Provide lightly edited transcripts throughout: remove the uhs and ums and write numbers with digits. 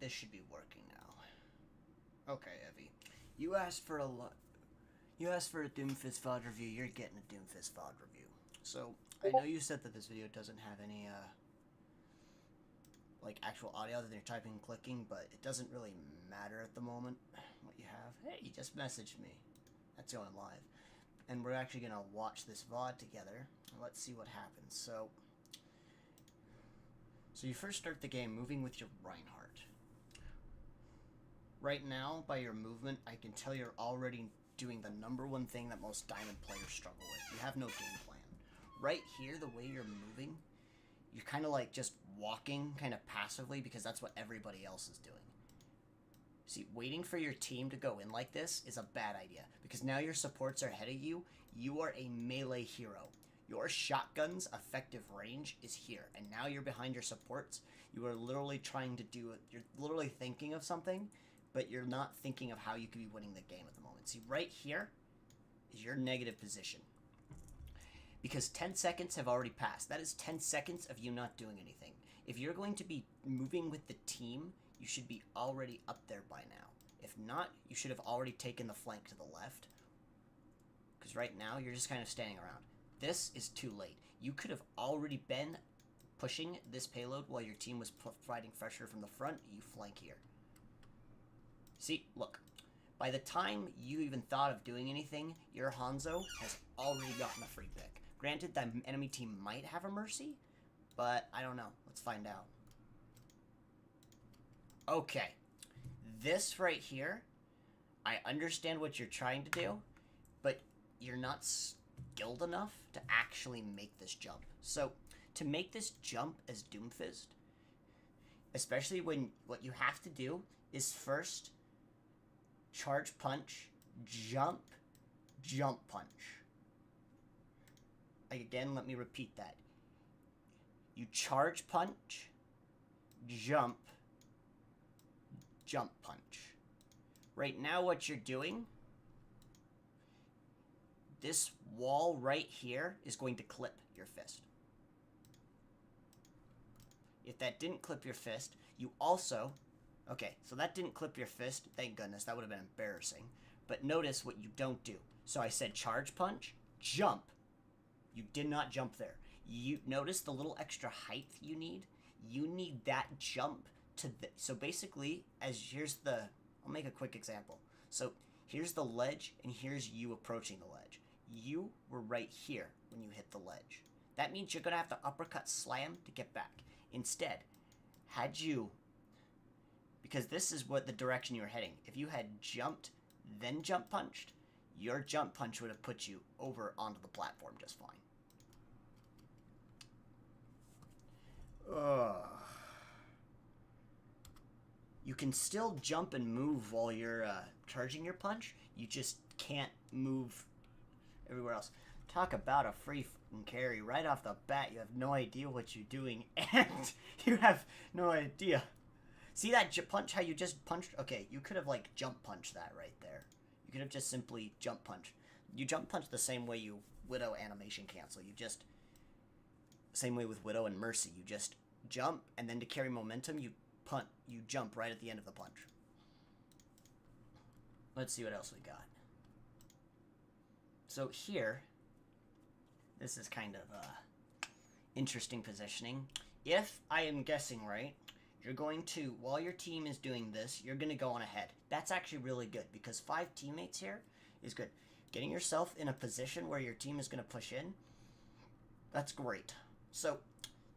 this should be working now. Okay, Eevee. You asked for a Doomfist VOD review, you're getting a Doomfist VOD review. So, I know you said that this video doesn't have any, like, actual audio other than you're typing and clicking, but it doesn't really matter at the moment what you have. Hey, you just messaged me. That's going live. And we're actually going to watch this VOD together. Let's see what happens. So you first start the game moving with your Reinhardt. Right now, by your movement, I can tell you're already doing the #1 thing that most Diamond players struggle with. You have no game plan. Right here, the way you're moving, you're kind of like just walking kind of passively because that's what everybody else is doing. See, waiting for your team to go in like this is a bad idea because now your supports are ahead of you. You are a melee hero. Your shotgun's effective range is here, and now you're behind your supports. You are literally trying to do it. You're literally thinking of something, but you're not thinking of how you could be winning the game at the moment. See, right here is your negative position. Because 10 seconds have already passed. That is 10 seconds of you not doing anything. If you're going to be moving with the team, you should be already up there by now. If not, you should have already taken the flank to the left. Because right now, you're just kind of standing around. This is too late. You could have already been pushing this payload while your team was providing pressure from the front. You flank here. See, look. By the time you even thought of doing anything, your Hanzo has already gotten a free pick. Granted, the enemy team might have a Mercy, but I don't know. Let's find out. Okay. This right here, I understand what you're trying to do, but you're not skilled enough to actually make this jump. So, to make this jump as Doomfist, especially when what you have to do is first charge punch, jump, jump punch. Again, let me repeat that. You charge punch, jump, jump punch. Right now what you're doing, this wall right here is going to clip your fist. If that didn't clip your fist, you also... Okay, so that didn't clip your fist. Thank goodness. That would have been embarrassing. But notice what you don't do. So I said charge punch, jump. You did not jump there. You notice the little extra height you need? You need that jump to... So basically, here's the... I'll make a quick example. So here's the ledge, and here's you approaching the ledge. You were right here when you hit the ledge. That means you're going to have to uppercut slam to get back. Instead, had you... Because this is what the direction you were heading. If you had jumped, then jump punched, your jump punch would have put you over onto the platform just fine. You can still jump and move while you're charging your punch. You just can't move everywhere else. Talk about a free fucking carry. Right off the bat, you have no idea what you're doing, and you have no idea. See that punch, how you just punched? Okay, you could have, like, jump punched that right there. You could have just simply jump punched. You jump punch the same way you Widow animation cancel. You just... Same way with Widow and Mercy. You just jump, and then to carry momentum, you jump right at the end of the punch. Let's see what else we got. So here, this is kind of interesting positioning. If I am guessing right, you're going to, while your team is doing this, you're going to go on ahead. That's actually really good because 5 teammates here is good. Getting yourself in a position where your team is going to push in, that's great. So,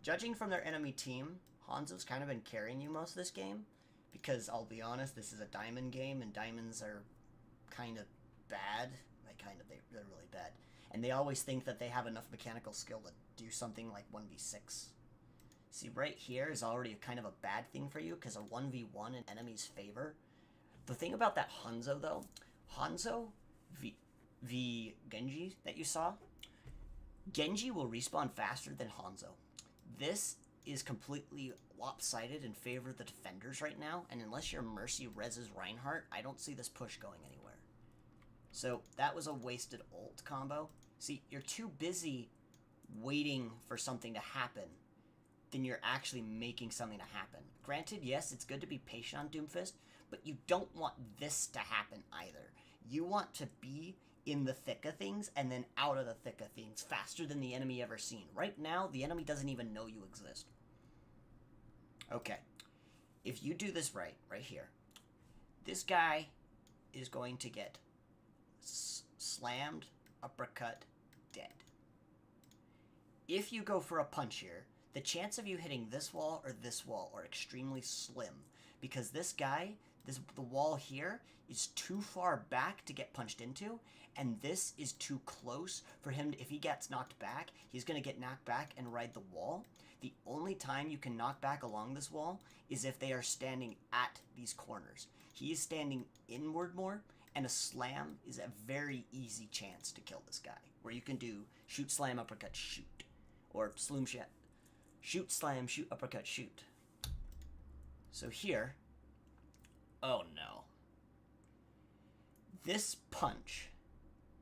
judging from their enemy team, Hanzo's kind of been carrying you most of this game because, I'll be honest, this is a diamond game and diamonds are kind of bad. They're really bad. And they always think that they have enough mechanical skill to do something like 1v6. See, right here is already kind of a bad thing for you because a 1v1 in enemy's favor. The thing about that Hanzo, though, Hanzo v Genji that you saw, Genji will respawn faster than Hanzo. This is completely lopsided in favor of the defenders right now, and unless your Mercy reses Reinhardt, I don't see this push going anywhere. So, that was a wasted ult combo. See, you're too busy waiting for something to happen then you're actually making something to happen. Granted, yes, it's good to be patient on Doomfist, but you don't want this to happen either. You want to be in the thick of things and then out of the thick of things faster than the enemy ever seen. Right now, the enemy doesn't even know you exist. Okay. If you do this right here, this guy is going to get slammed, uppercut, dead. If you go for a punch here, the chance of you hitting this wall are extremely slim, because this guy, the wall here is too far back to get punched into, and this is too close for him. If he gets knocked back, he's going to get knocked back and ride the wall. The only time you can knock back along this wall is if they are standing at these corners. He is standing inward more, and a slam is a very easy chance to kill this guy, where you can do shoot, slam, uppercut, shoot, or sloom shot. Shoot, slam, shoot, uppercut, shoot. So here, oh no. This punch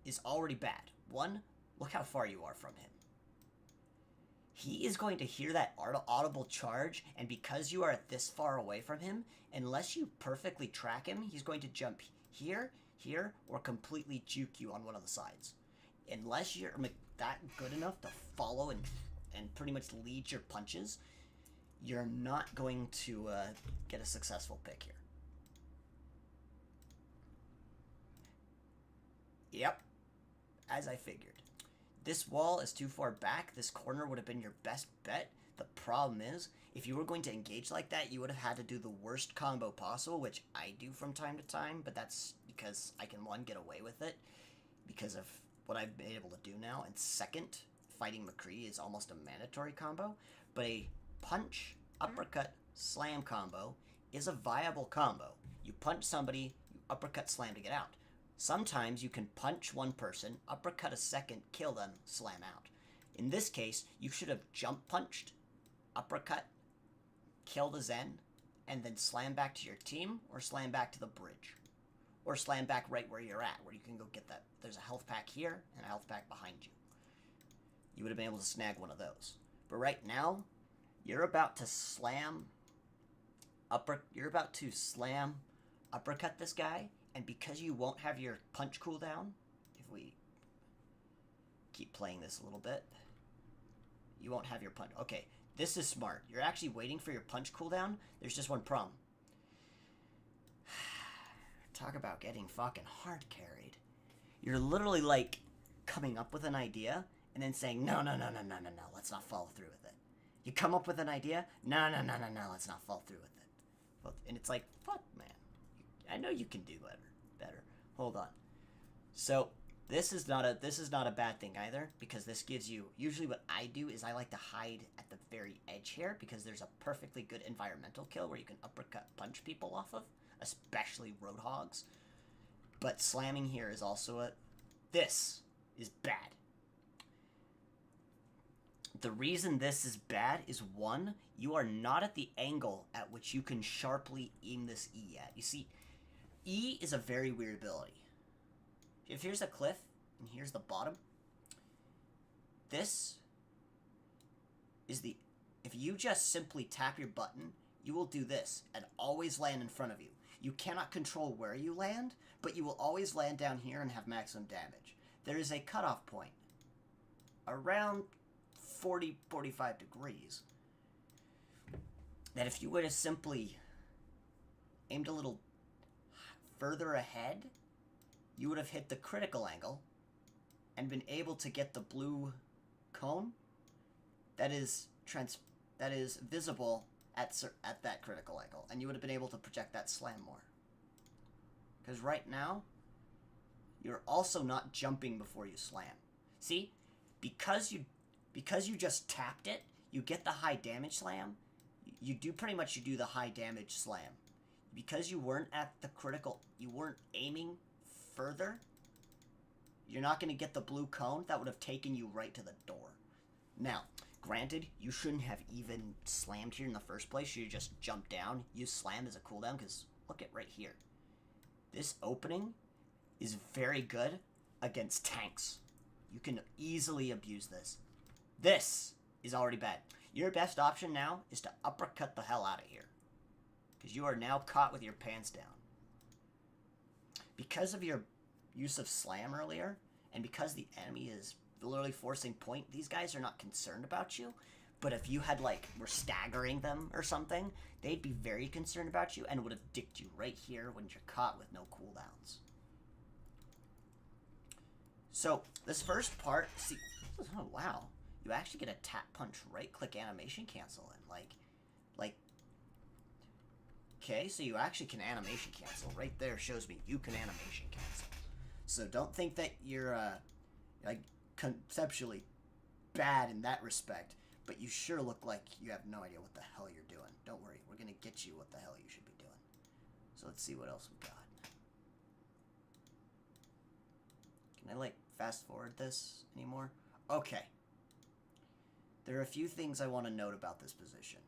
is already bad. One, look how far you are from him. He is going to hear that audible charge, and because you are this far away from him, unless you perfectly track him, he's going to jump here, here, or completely juke you on one of the sides. Unless you're that good enough to follow and pretty much lead your punches, you're not going to get a successful pick here. Yep, as I figured. This wall is too far back. This corner would have been your best bet. The problem is, if you were going to engage like that, you would have had to do the worst combo possible, which I do from time to time, but that's because I can, one, get away with it because of what I've been able to do now, and second, fighting McCree is almost a mandatory combo, but a punch, uppercut, slam combo is a viable combo. You punch somebody, you uppercut, slam to get out. Sometimes you can punch one person, uppercut a second, kill them, slam out. In this case, you should have jump punched, uppercut, kill the Zen, and then slam back to your team, or slam back to the bridge. Or slam back right where you're at, where you can go get that. There's a health pack here, and a health pack behind you. You would have been able to snag one of those. But right now, you're about to slam, uppercut this guy, and because you won't have your punch cooldown, if we keep playing this a little bit, you won't have your punch. Okay, this is smart. You're actually waiting for your punch cooldown. There's just one problem. Talk about getting fucking hard carried. You're literally like coming up with an idea and then saying, no, let's not follow through with it. You come up with an idea, no, let's not follow through with it. And it's like, fuck, man. I know you can do better. Hold on. So this is not a bad thing either, because this gives you, usually what I do is I like to hide at the very edge here, because there's a perfectly good environmental kill where you can uppercut punch people off of, especially roadhogs. But slamming here is also this is bad. The reason this is bad is, one, you are not at the angle at which you can sharply aim this E at. You see, E is a very weird ability. If here's a cliff, and here's the bottom, this is the... If you just simply tap your button, you will do this, and always land in front of you. You cannot control where you land, but you will always land down here and have maximum damage. There is a cutoff point, around 40-45 degrees, that if you would have simply aimed a little further ahead, you would have hit the critical angle and been able to get the blue cone that is visible at that critical angle, and you would have been able to project that slam more. Because right now, you're also not jumping before you slam. See, because you just tapped it, you get the high damage slam. You do the high damage slam. Because you weren't at the critical, you weren't aiming further, you're not going to get the blue cone that would have taken you right to the door. Now, granted, you shouldn't have even slammed here in the first place. You just jump down, use slam as a cooldown, because look at right here. This opening is very good against tanks. You can easily abuse this. This is already bad. Your best option now is to uppercut the hell out of here. Because you are now caught with your pants down. Because of your use of slam earlier, and because the enemy is literally forcing point, these guys are not concerned about you. But if you had, like, were staggering them or something, they'd be very concerned about you and would have dicked you right here when you're caught with no cooldowns. So, this first part, see, oh, wow. You actually get a tap punch right-click animation cancel in, like, okay, so you actually can animation cancel. Right there shows me you can animation cancel. So don't think that you're, like, conceptually bad in that respect, but you sure look like you have no idea what the hell you're doing. Don't worry, we're gonna get you what the hell you should be doing. So let's see what else we got. Can I, like, fast forward this anymore? Okay. There are a few things I want to note about this position.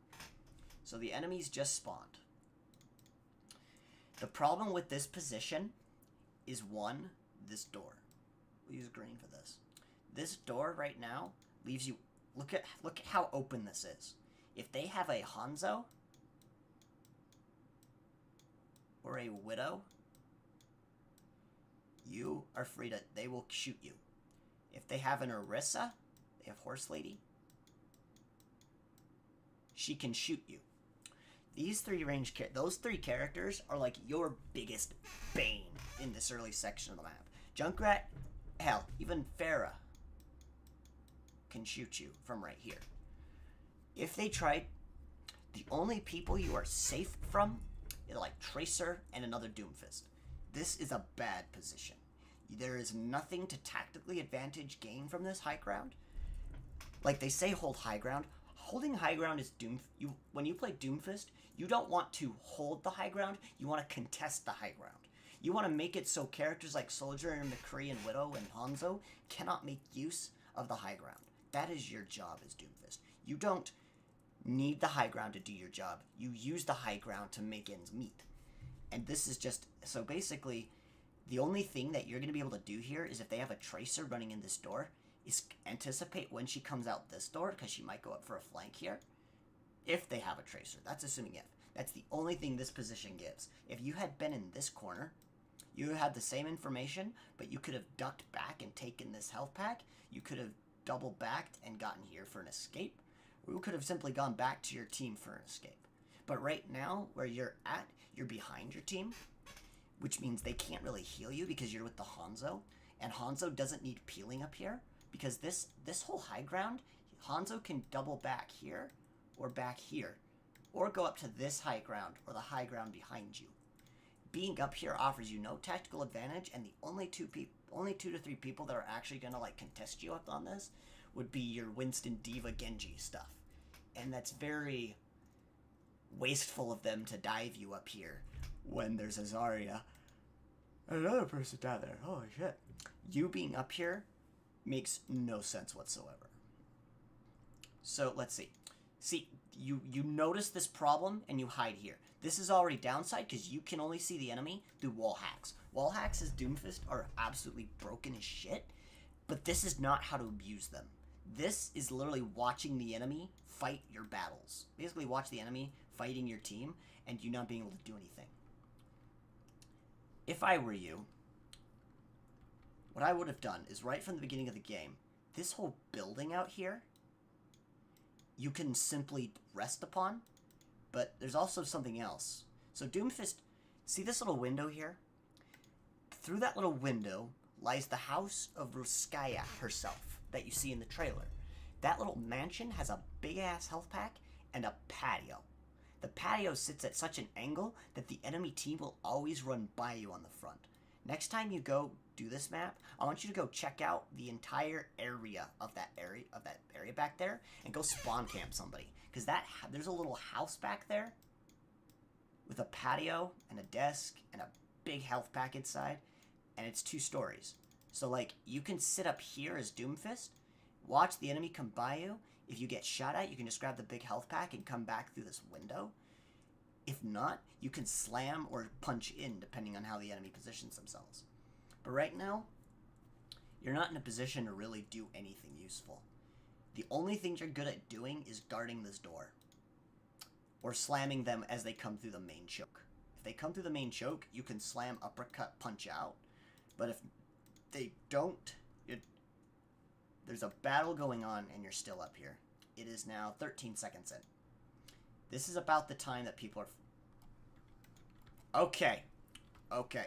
So the enemies just spawned. The problem with this position is, one, this door. We'll use green for this. This door right now leaves you... Look at how open this is. If they have a Hanzo or a Widow, you are free to... They will shoot you. If they have an Orisa, they have Horse Lady, she can shoot you. These those three characters are like your biggest bane in this early section of the map. Junkrat, hell, even Pharah can shoot you from right here. If they try, the only people you are safe from is like Tracer and another Doomfist. This is a bad position. There is nothing to tactically advantage gain from this high ground. Like they say, hold high ground. Holding high ground is when you play Doomfist, you don't want to hold the high ground, you want to contest the high ground. You want to make it so characters like Soldier and McCree and Widow and Hanzo cannot make use of the high ground. That is your job as Doomfist. You don't need the high ground to do your job. You use the high ground to make ends meet. And this is just, so basically, the only thing that you're going to be able to do here is if they have a Tracer running in this door, is anticipate when she comes out this door, because she might go up for a flank here. If they have a Tracer. That's assuming if. That's the only thing this position gives. If you had been in this corner, you had the same information, but you could have ducked back and taken this health pack. You could have double backed and gotten here for an escape. Or you could have simply gone back to your team for an escape. But right now, where you're at, you're behind your team, which means they can't really heal you because you're with the Hanzo. And Hanzo doesn't need peeling up here. Because this whole high ground, Hanzo can double back here, or back here, or go up to this high ground, or the high ground behind you. Being up here offers you no tactical advantage, and the only two to three people that are actually gonna like contest you up on this would be your Winston, Diva, Genji stuff. And that's very wasteful of them to dive you up here when there's a Zarya and another person down there. Holy shit. You being up here makes no sense whatsoever. So let's see. See, you notice this problem and you hide here. This is already downside because you can only see the enemy through wall hacks. Wall hacks as Doomfist are absolutely broken as shit, but this is not how to abuse them. This is literally watching the enemy fight your battles. Basically watch the enemy fighting your team and you not being able to do anything. If I were you, what I would have done is right from the beginning of the game, this whole building out here, you can simply rest upon, but there's also something else. So Doomfist, see this little window here? Through that little window lies the house of Ruskaya herself that you see in the trailer. That little mansion has a big-ass health pack and a patio. The patio sits at such an angle that the enemy team will always run by you on the front. Next time you go do this map, I want you to go check out the entire area of that area back there and go spawn camp somebody, because there's a little house back there with a patio and a desk and a big health pack inside, and it's 2 stories. So like you can sit up here as Doomfist, watch the enemy come by you. If you get shot at, you can just grab the big health pack and come back through this window. If not, you can slam or punch in depending on how the enemy positions themselves. But right now, you're not in a position to really do anything useful. The only thing you're good at doing is guarding this door. Or slamming them as they come through the main choke. If they come through the main choke, you can slam, uppercut, punch out. But if they don't, there's a battle going on and you're still up here. It is now 13 seconds in. This is about the time that people are... Okay. Okay.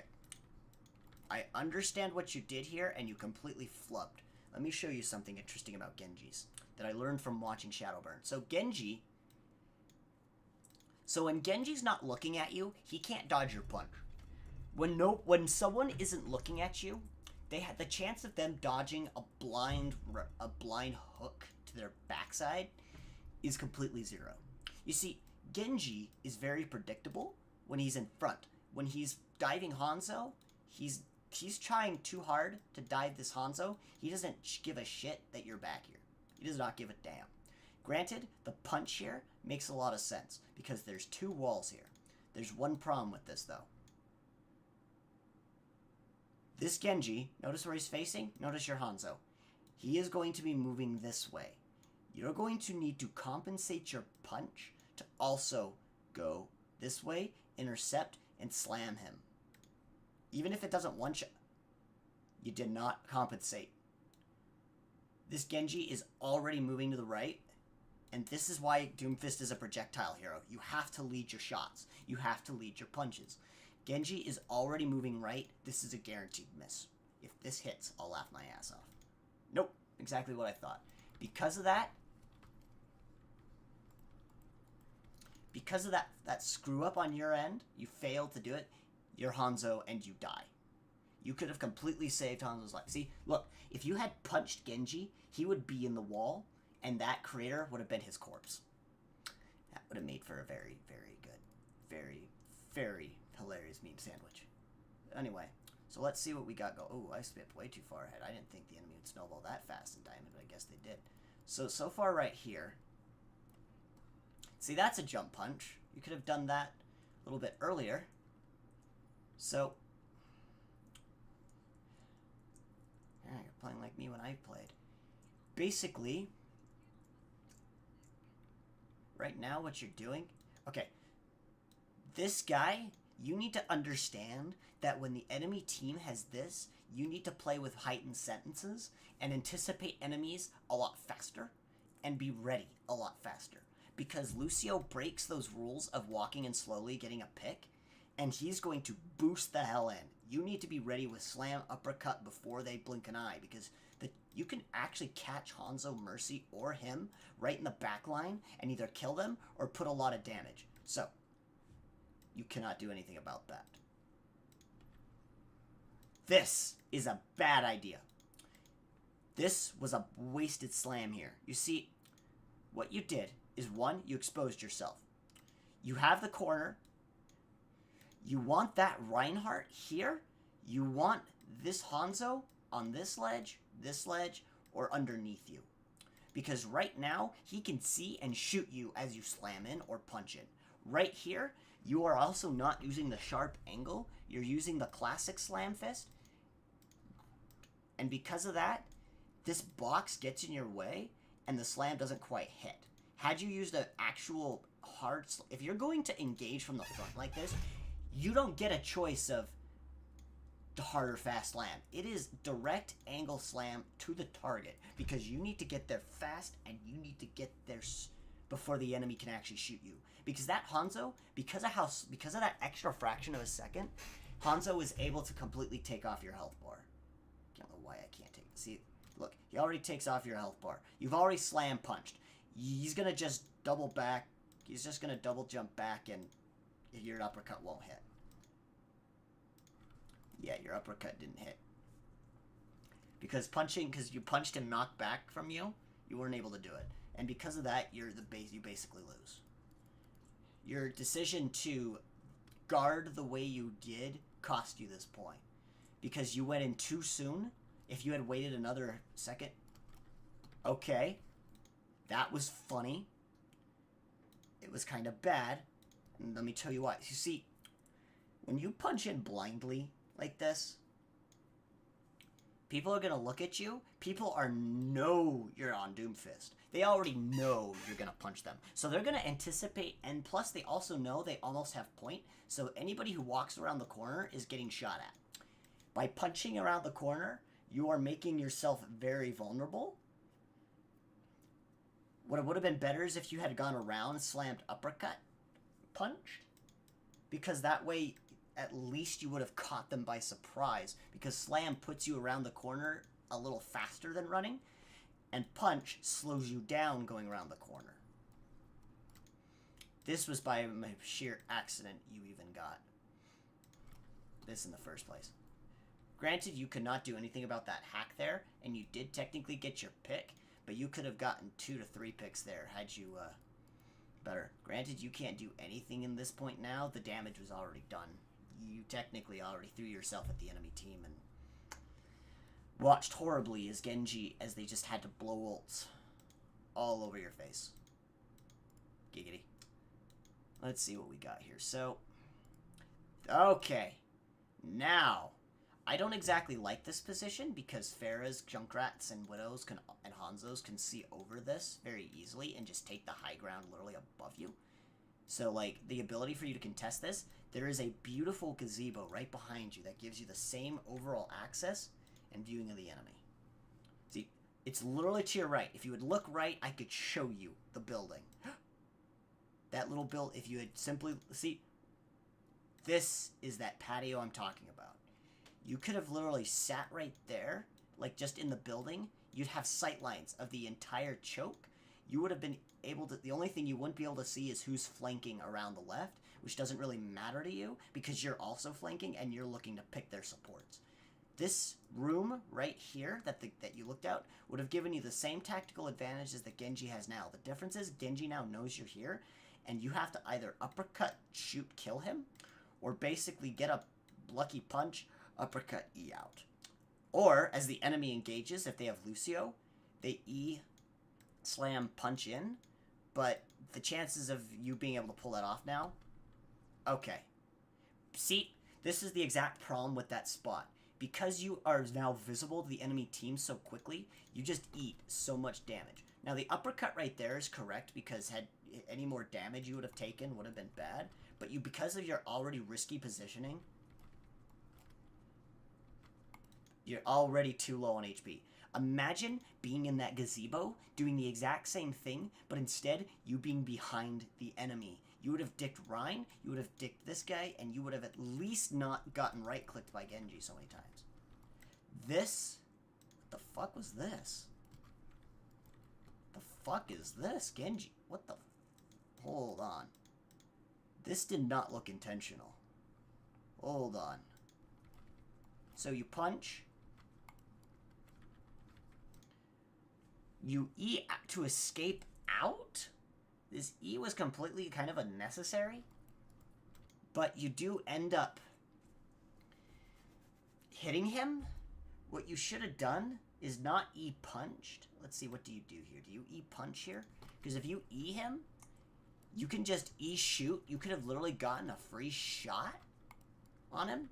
I understand what you did here, and you completely flubbed. Let me show you something interesting about Genjis that I learned from watching Shadowburn. So Genji... So when Genji's not looking at you, he can't dodge your punch. When someone isn't looking at you, they have the chance of them dodging a blind hook to their backside is completely zero. You see, Genji is very predictable when he's in front. When he's diving Hanzo, he's trying too hard to dive this Hanzo. He doesn't give a shit that you're back here. He does not give a damn. Granted, the punch here makes a lot of sense because there's two walls here. There's one problem with this, though. This Genji, notice where he's facing? Notice your Hanzo. He is going to be moving this way. You're going to need to compensate your punch to also go this way, intercept, and slam him. Even if it doesn't one-shot, you did not compensate. This Genji is already moving to the right, and this is why Doomfist is a projectile hero. You have to lead your shots. You have to lead your punches. Genji is already moving right. This is a guaranteed miss. If this hits, I'll laugh my ass off. Nope, exactly what I thought. Because of that screw up on your end, you failed to do it, you're Hanzo and you die. You could have completely saved Hanzo's life. See, look, if you had punched Genji, he would be in the wall, and that crater would have been his corpse. That would have made for a very, very good, very, very hilarious meme sandwich. Anyway, so let's see what we got go. Oh, I skipped way too far ahead. I didn't think the enemy would snowball that fast in Diamond, but I guess they did. So far right here, see, that's a jump punch. You could have done that a little bit earlier. So, yeah, you're playing like me when I played. Basically, right now what you're doing, okay, this guy, you need to understand that when the enemy team has this, you need to play with heightened sentences and anticipate enemies a lot faster and be ready a lot faster. Because Lucio breaks those rules of walking in slowly, getting a pick, and he's going to boost the hell in. You need to be ready with slam, uppercut before they blink an eye, because you can actually catch Hanzo, Mercy, or him right in the back line and either kill them or put a lot of damage. So, you cannot do anything about that. This is a bad idea. This was a wasted slam here. You see, what you did is, one, you exposed yourself. You have the corner. You want that Reinhardt here. You want this Hanzo on this ledge, or underneath you. Because right now, he can see and shoot you as you slam in or punch in. Right here, you are also not using the sharp angle. You're using the classic slam fist. And because of that, this box gets in your way, and the slam doesn't quite hit. Had you used an actual hard... If you're going to engage from the front like this, you don't get a choice of the hard or fast slam. It is direct angle slam to the target, because you need to get there fast, and you need to get there before the enemy can actually shoot you. Because that Hanzo, because of that extra fraction of a second, Hanzo is able to completely take off your health bar. I don't know why I can't take it. See, look, he already takes off your health bar. You've already slam punched. He's going to just double back. He's just going to double jump back, and your uppercut won't hit. Yeah, your uppercut didn't hit. Because you punched him knocked back from you, you weren't able to do it. And because of that, you basically lose. Your decision to guard the way you did cost you this point. Because you went in too soon. If you had waited another second. Okay. That was funny. It was kind of bad. And let me tell you why. You see, when you punch in blindly like this, People are gonna look at you. People know you're on Doomfist. They already know you're gonna punch them. So they're gonna anticipate, and plus they also know they almost have point, so anybody who walks around the corner is getting shot at. By punching around the corner, you are making yourself very vulnerable. What would have been better is if you had gone around, slammed uppercut, punched, because that way at least you would have caught them by surprise, because slam puts you around the corner a little faster than running, and punch slows you down going around the corner. This was by sheer accident you even got this in the first place. Granted, you could not do anything about that hack there, and you did technically get your pick, but you could have gotten 2 to 3 picks there had you better. Granted, you can't do anything in this point now. The damage was already done. You technically already threw yourself at the enemy team and watched horribly as Genji, as they just had to blow ults all over your face. Giggity. Let's see what we got here. So, okay. Now, I don't exactly like this position because Pharah's, Junkrats, and Widows and Hanzos can see over this very easily and just take the high ground literally above you. So, like, the ability for you to contest this, there is a beautiful gazebo right behind you that gives you the same overall access and viewing of the enemy. See, it's literally to your right. If you would look right, I could show you the building. That little build, if you had simply, see, this is that patio I'm talking about. You could have literally sat right there, like just in the building. You'd have sight lines of the entire choke. You would have been able to, the only thing you wouldn't be able to see is who's flanking around the left, which doesn't really matter to you because you're also flanking and you're looking to pick their supports. This room right here that you looked out would have given you the same tactical advantages that Genji has now. The difference is Genji now knows you're here, and you have to either uppercut, shoot, kill him, or basically get a lucky punch, uppercut, E out. Or, as the enemy engages, if they have Lucio, they E, slam, punch in, but the chances of you being able to pull that off now, okay. See, this is the exact problem with that spot. Because you are now visible to the enemy team so quickly, you just eat so much damage. Now, the uppercut right there is correct because had any more damage you would have taken would have been bad, but you, because of your already risky positioning, you're already too low on HP. Imagine being in that gazebo, doing the exact same thing, but instead, you being behind the enemy. You would have dicked Rhine, you would have dicked this guy, and you would have at least not gotten right-clicked by Genji so many times. This? What the fuck was this? The fuck is this, Genji? What the? Hold on. This did not look intentional. Hold on. So you punch. You E to escape out? This E was completely kind of unnecessary. But you do end up hitting him. What you should have done is not E punched. Let's see, what do you do here? Do you E punch here? Because if you E him, you can just E shoot. You could have literally gotten a free shot on him.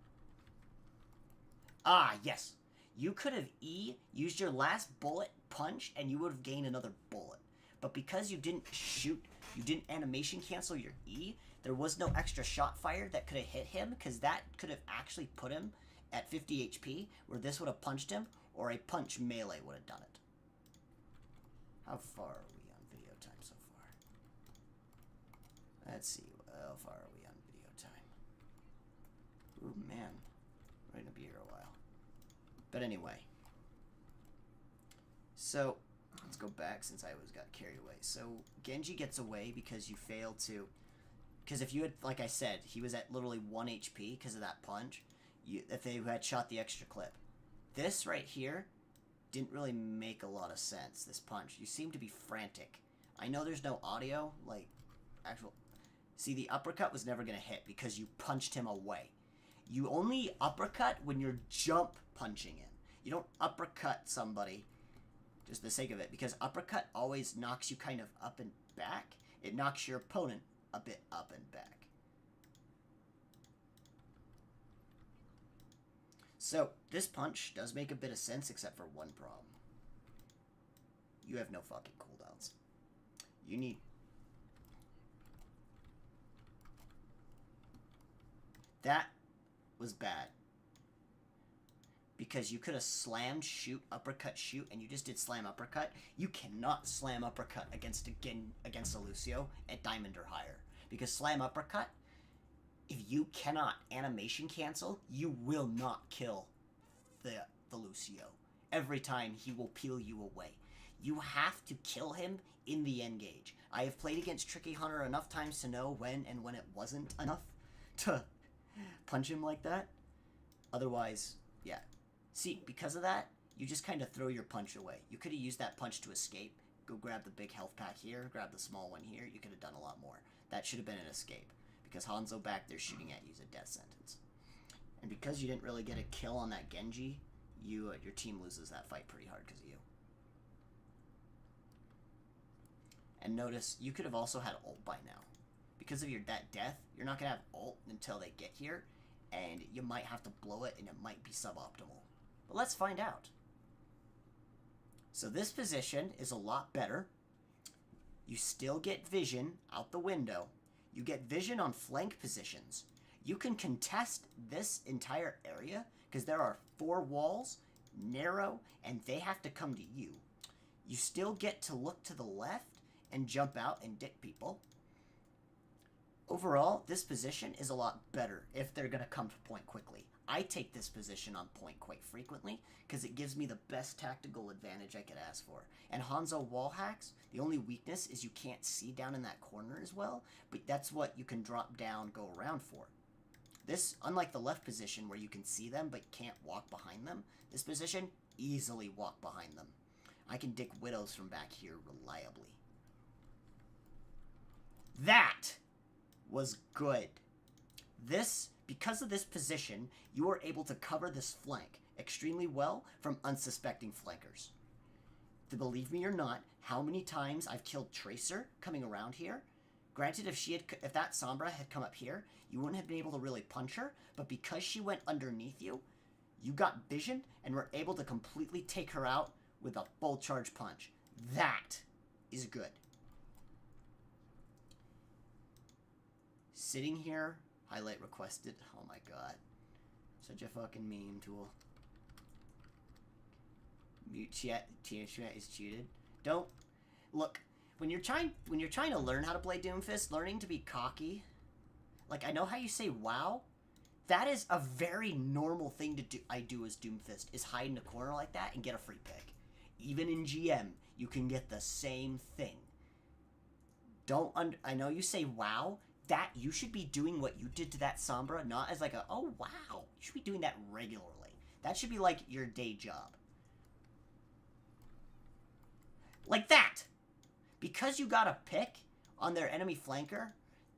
Ah, yes. You could have E, used your last bullet, punch, and you would have gained another bullet. But because you didn't shoot, you didn't animation cancel your E, there was no extra shot fired that could have hit him, because that could have actually put him at 50 HP, where this would have punched him, or a punch melee would have done it. How far are we on video time so far? Let's see, how far are we on video time? Ooh, man. We're gonna be here a while. But anyway. So, let's go back since I got carried away. So, Genji gets away because you failed to... Because if you had, like I said, he was at literally 1 HP because of that punch. If they had shot the extra clip. This right here didn't really make a lot of sense, this punch. You seem to be frantic. I know there's no audio, like, actual... See, the uppercut was never going to hit because you punched him away. You only uppercut when you're jump punching in. You don't uppercut somebody just for the sake of it, because uppercut always knocks you kind of up and back. It knocks your opponent a bit up and back. So, This punch does make a bit of sense, except for one problem. You have no fucking cooldowns. You need... That was bad. Because you could have slammed, shoot, uppercut, shoot, and you just did slam, uppercut. You cannot slam, uppercut against a Lucio at diamond or higher. Because slam, uppercut, if you cannot animation cancel, you will not kill the Lucio. Every time he will peel you away. You have to kill him in the engage. I have played against Tricky Hunter enough times to know when and when it wasn't enough to punch him like that. Otherwise, yeah. See, because of that, you just kind of throw your punch away. You could have used that punch to escape. Go grab the big health pack here, grab the small one here. You could have done a lot more. That should have been an escape. Because Hanzo back there shooting at you is a death sentence. And because you didn't really get a kill on that Genji, your team loses that fight pretty hard because of you. And notice, you could have also had ult by now. Because of that death, you're not going to have ult until they get here, and you might have to blow it, and it might be suboptimal. But let's find out. So this position is a lot better. You still get vision out the window. You get vision on flank positions. You can contest this entire area, because there are 4 walls, narrow, and they have to come to you. You still get to look to the left and jump out and dick people. Overall, this position is a lot better if they're going to come to point quickly. I take this position on point quite frequently because it gives me the best tactical advantage I could ask for. And Hanzo wall hacks, the only weakness is you can't see down in that corner as well, but that's what you can drop down, go around for. This, unlike the left position where you can see them but can't walk behind them, this position, easily walk behind them. I can dick widows from back here reliably. That was good. This, because of this position, you are able to cover this flank extremely well from unsuspecting flankers. To believe me or not, how many times I've killed Tracer coming around here? Granted, if that Sombra had come up here, you wouldn't have been able to really punch her, but because she went underneath you, you got vision and were able to completely take her out with a full charge punch. That is good. Sitting here, highlight requested. Oh my god. Such a fucking meme tool. Mute chat. Chat is cheated. Don't look when you're trying to learn how to play Doomfist, learning to be cocky. Like, I know how you say wow. That is a very normal thing to do. I do as Doomfist is hide in a corner like that and get a free pick. Even in GM, you can get the same thing. I know you say wow. That you should be doing what you did to that Sombra, not as like a, oh wow. You should be doing that regularly. That should be like your day job. Like that. Because you got a pick on their enemy flanker,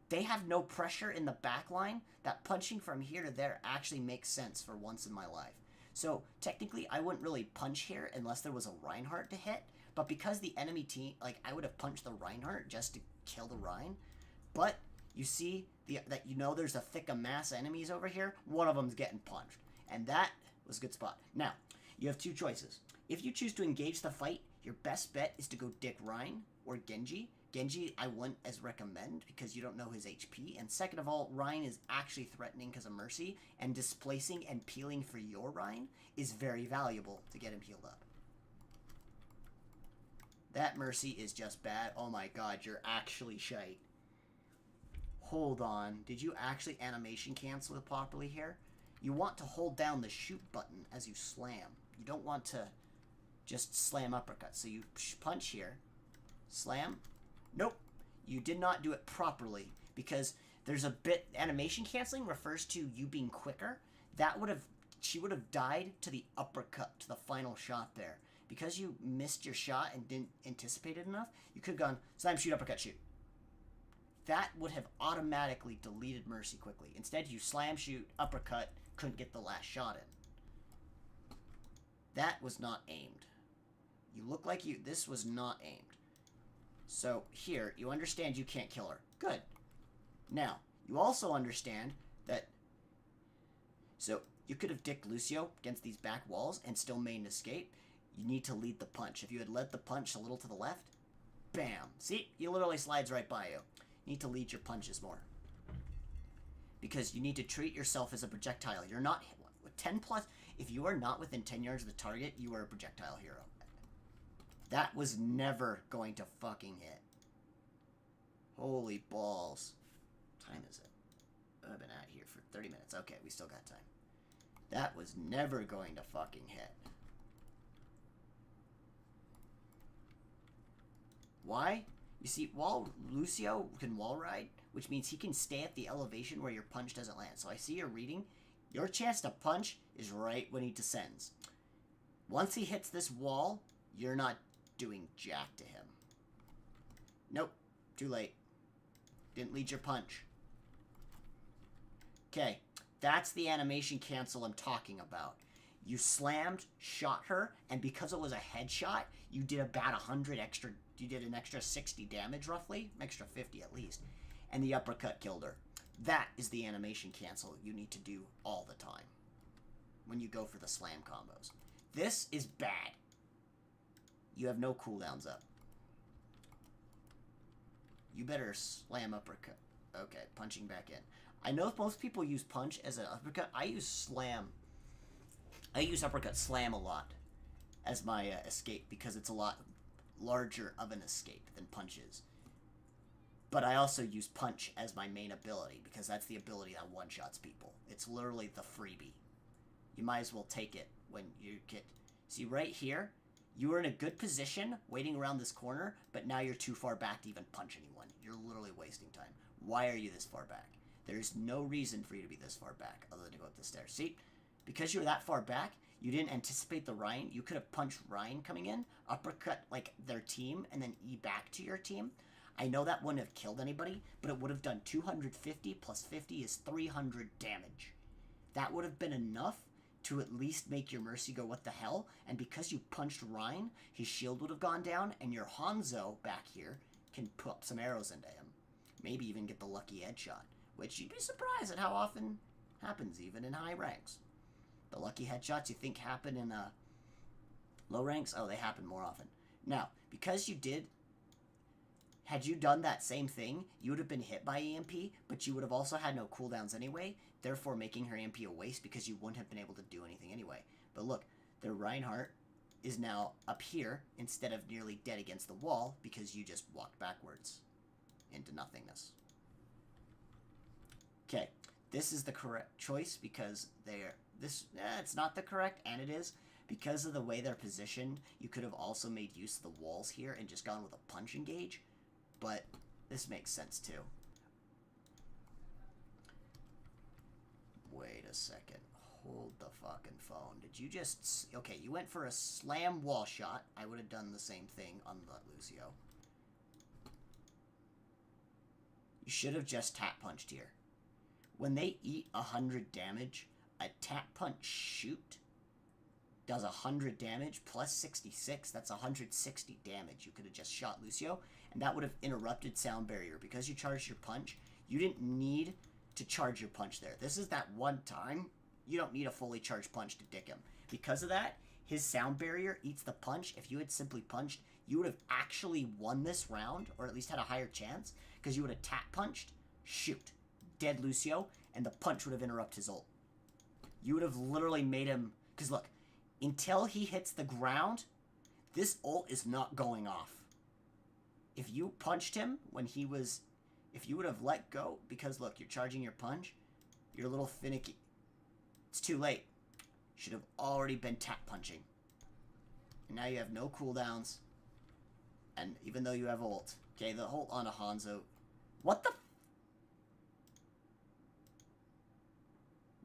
they have no pressure in the back line. That punching from here to there actually makes sense for once in my life. So technically, I wouldn't really punch here unless there was a Reinhardt to hit. But because the enemy team, like, I would have punched the Reinhardt just to kill the Rein. But you see that there's a thick of mass enemies over here. One of them's getting punched. And that was a good spot. Now, you have 2 choices. If you choose to engage the fight, your best bet is to go Dick Rein or Genji. Genji, I wouldn't as recommend because you don't know his HP. And second of all, Rein is actually threatening because of Mercy. And displacing and peeling for your Rein is very valuable to get him healed up. That Mercy is just bad. Oh my god, you're actually shite. Hold on. Did you actually animation cancel it properly here? You want to hold down the shoot button as you slam. You don't want to just slam uppercut. So you punch here. Slam. Nope. You did not do it properly because there's a bit... Animation canceling refers to you being quicker. That would have... She would have died to the uppercut, to the final shot there. Because you missed your shot and didn't anticipate it enough, you could have gone slam, shoot, uppercut, shoot. That would have automatically deleted Mercy quickly. Instead, you slam, shoot, uppercut, couldn't get the last shot in. That was not aimed. You look like you... This was not aimed. So, here, you understand you can't kill her. Good. Now, you also understand that... So, You could have dicked Lucio against these back walls and still made an escape. You need to lead the punch. If you had led the punch a little to the left, bam. See? He literally slides right by you. You need to lead your punches more. Because you need to treat yourself as a projectile. You're not... With 10 plus... If you are not within 10 yards of the target, you are a projectile hero. That was never going to fucking hit. Holy balls. What time is it? I've been out here for 30 minutes. Okay, we still got time. That was never going to fucking hit. Why? You see, Lucio can wall ride, which means he can stay at the elevation where your punch doesn't land. So I see you're reading. Your chance to punch is right when he descends. Once he hits this wall, you're not doing jack to him. Nope. Too late. Didn't lead your punch. Okay. That's the animation cancel I'm talking about. You slammed, shot her, and because it was a headshot, you did about 100 extra... You did an extra 60 damage, roughly. Extra 50, at least. And the uppercut killed her. That is the animation cancel you need to do all the time. When you go for the slam combos. This is bad. You have no cooldowns up. You better slam uppercut. Okay, punching back in. I know most people use punch as an uppercut. I use slam. I use uppercut slam a lot as my escape because it's a lot larger of an escape than punch is. But I also use punch as my main ability because that's the ability that one-shots people. It's literally the freebie. You might as well take it when you get... See, right here, you were in a good position waiting around this corner, but now you're too far back to even punch anyone. You're literally wasting time. Why are you this far back? There's no reason for you to be this far back other than to go up the stairs. See? Because you were that far back, you didn't anticipate the Ryan. You could have punched Ryan coming in, uppercut, like, their team, and then E back to your team. I know that wouldn't have killed anybody, but it would have done 250 plus 50 is 300 damage. That would have been enough to at least make your Mercy go, what the hell? And because you punched Ryan, his shield would have gone down, and your Hanzo back here can put some arrows into him. Maybe even get the lucky headshot, which you'd be surprised at how often happens, even in high ranks. The lucky headshots you think happen in low ranks? Oh, they happen more often. Now, because you did... Had you done that same thing, you would have been hit by EMP, but you would have also had no cooldowns anyway, therefore making her EMP a waste because you wouldn't have been able to do anything anyway. But look, their Reinhardt is now up here instead of nearly dead against the wall because you just walked backwards into nothingness. Okay, this is the correct choice because they're... it's not the correct, and it is. Because of the way they're positioned, you could have also made use of the walls here and just gone with a punch engage. But this makes sense too. Wait a second. Hold the fucking phone. Did you just... Okay, you went for a slam wall shot. I would have done the same thing on the Lucio. You should have just tap punched here. When they eat 100 damage, a tap punch shoot does 100 damage plus 66. That's 160 damage. You could have just shot Lucio, and that would have interrupted sound barrier. Because you charged your punch, you didn't need to charge your punch there. This is that one time you don't need a fully charged punch to dick him. Because of that, his sound barrier eats the punch. If you had simply punched, you would have actually won this round, or at least had a higher chance, because you would have tap punched, shoot, dead Lucio, and the punch would have interrupted his ult. You would have literally made him... Because look, until he hits the ground, this ult is not going off. If you punched him when he was... If you would have let go, because look, you're charging your punch, you're a little finicky. It's too late. Should have already been tap punching. And now you have no cooldowns. And even though you have ult. Okay, the ult on a Hanzo. What the...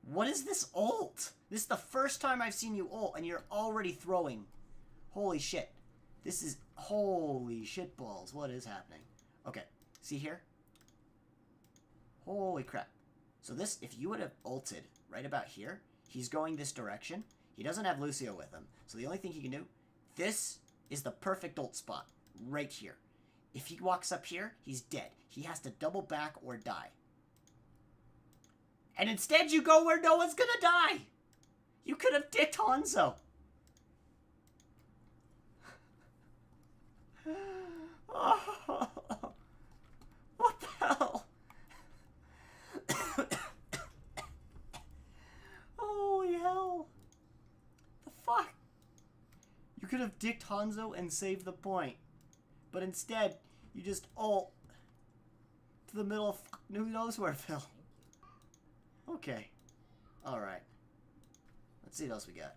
What is this ult? This is the first time I've seen you ult, and you're already throwing. Holy shit. This is... Holy shit balls. What is happening? Okay, see here? Holy crap. So this, if you would have ulted right about here, he's going this direction. He doesn't have Lucio with him. So the only thing he can do, this is the perfect ult spot. Right here. If he walks up here, he's dead. He has to double back or die. And instead you go where no one's gonna die. You could have dicked Hanzo. Oh, what the hell? Holy hell. The fuck? You could have dicked Hanzo and saved the point. But instead, you just ult to the middle of who knows where, Phil. Okay. Alright. Let's see what else we got.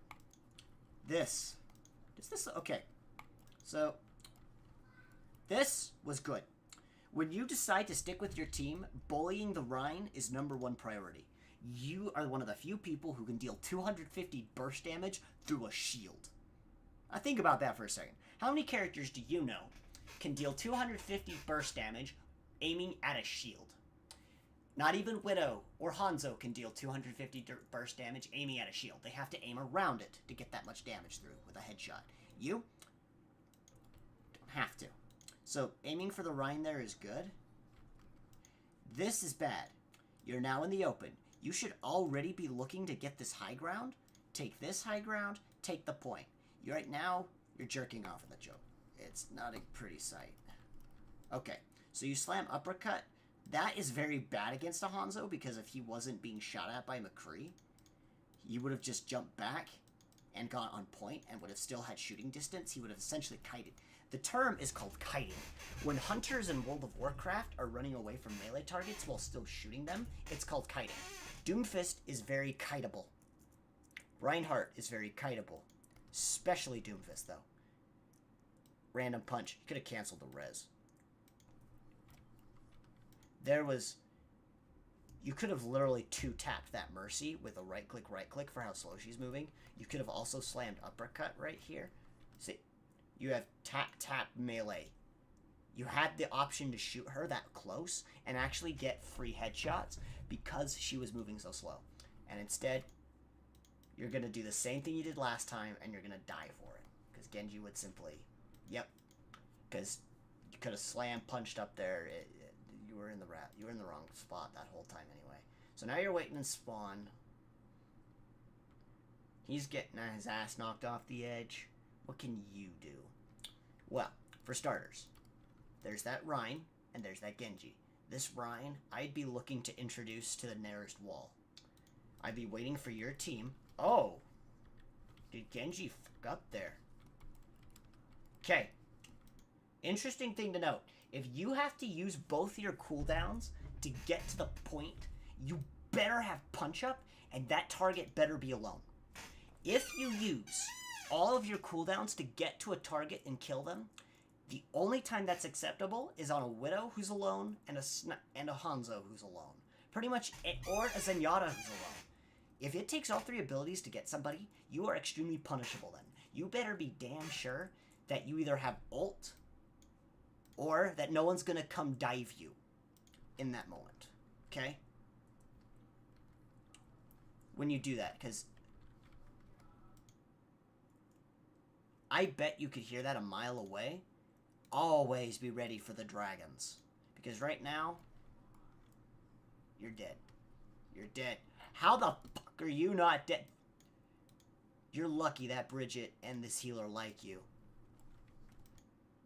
This. Is this... Okay. So, this was good. When you decide to stick with your team, bullying the Rhine is #1 priority. You are one of the few people who can deal 250 burst damage through a shield. Now think about that for a second. How many characters do you know can deal 250 burst damage aiming at a shield? Not even Widow or Hanzo can deal 250 burst damage aiming at a shield. They have to aim around it to get that much damage through with a headshot. You don't have to. So, aiming for the Rhine there is good. This is bad. You're now in the open. You should already be looking to get this high ground. Take this high ground. Take the point. Right now, you're jerking off in the joke. It's not a pretty sight. Okay, so you slam uppercut. That is very bad against a Hanzo, because if he wasn't being shot at by McCree, he would have just jumped back and gone on point and would have still had shooting distance. He would have essentially kited. The term is called kiting. When hunters in World of Warcraft are running away from melee targets while still shooting them, it's called kiting. Doomfist is very kiteable. Reinhardt is very kiteable. Especially Doomfist, though. Random punch. He could have canceled the res. There was... You could have literally two-tapped that Mercy with a right-click for how slow she's moving. You could have also slammed uppercut right here. See, you have tap melee. You had the option to shoot her that close and actually get free headshots because she was moving so slow. And instead, you're going to do the same thing you did last time and you're going to die for it. Because Genji would simply... Yep. Because you could have slammed, punched up there. You were in the wrong spot that whole time anyway. So now you're waiting in spawn. He's getting his ass knocked off the edge. What can you do? Well, for starters, there's that Rhine and there's that Genji. This Rhine, I'd be looking to introduce to the nearest wall. I'd be waiting for your team. Oh! Did Genji fuck up there? Okay. Interesting thing to note. If you have to use both your cooldowns to get to the point, you better have punch up, and that target better be alone. If you use all of your cooldowns to get to a target and kill them, the only time that's acceptable is on a Widow who's alone and a Hanzo who's alone. Pretty much, or a Zenyatta who's alone. If it takes all three abilities to get somebody, you are extremely punishable then. You better be damn sure that you either have ult or that no one's going to come dive you in that moment. Okay? When you do that, because I bet you could hear that a mile away. Always be ready for the dragons. Because right now, you're dead. You're dead. How the fuck are you not dead? You're lucky that Bridget and this healer like you.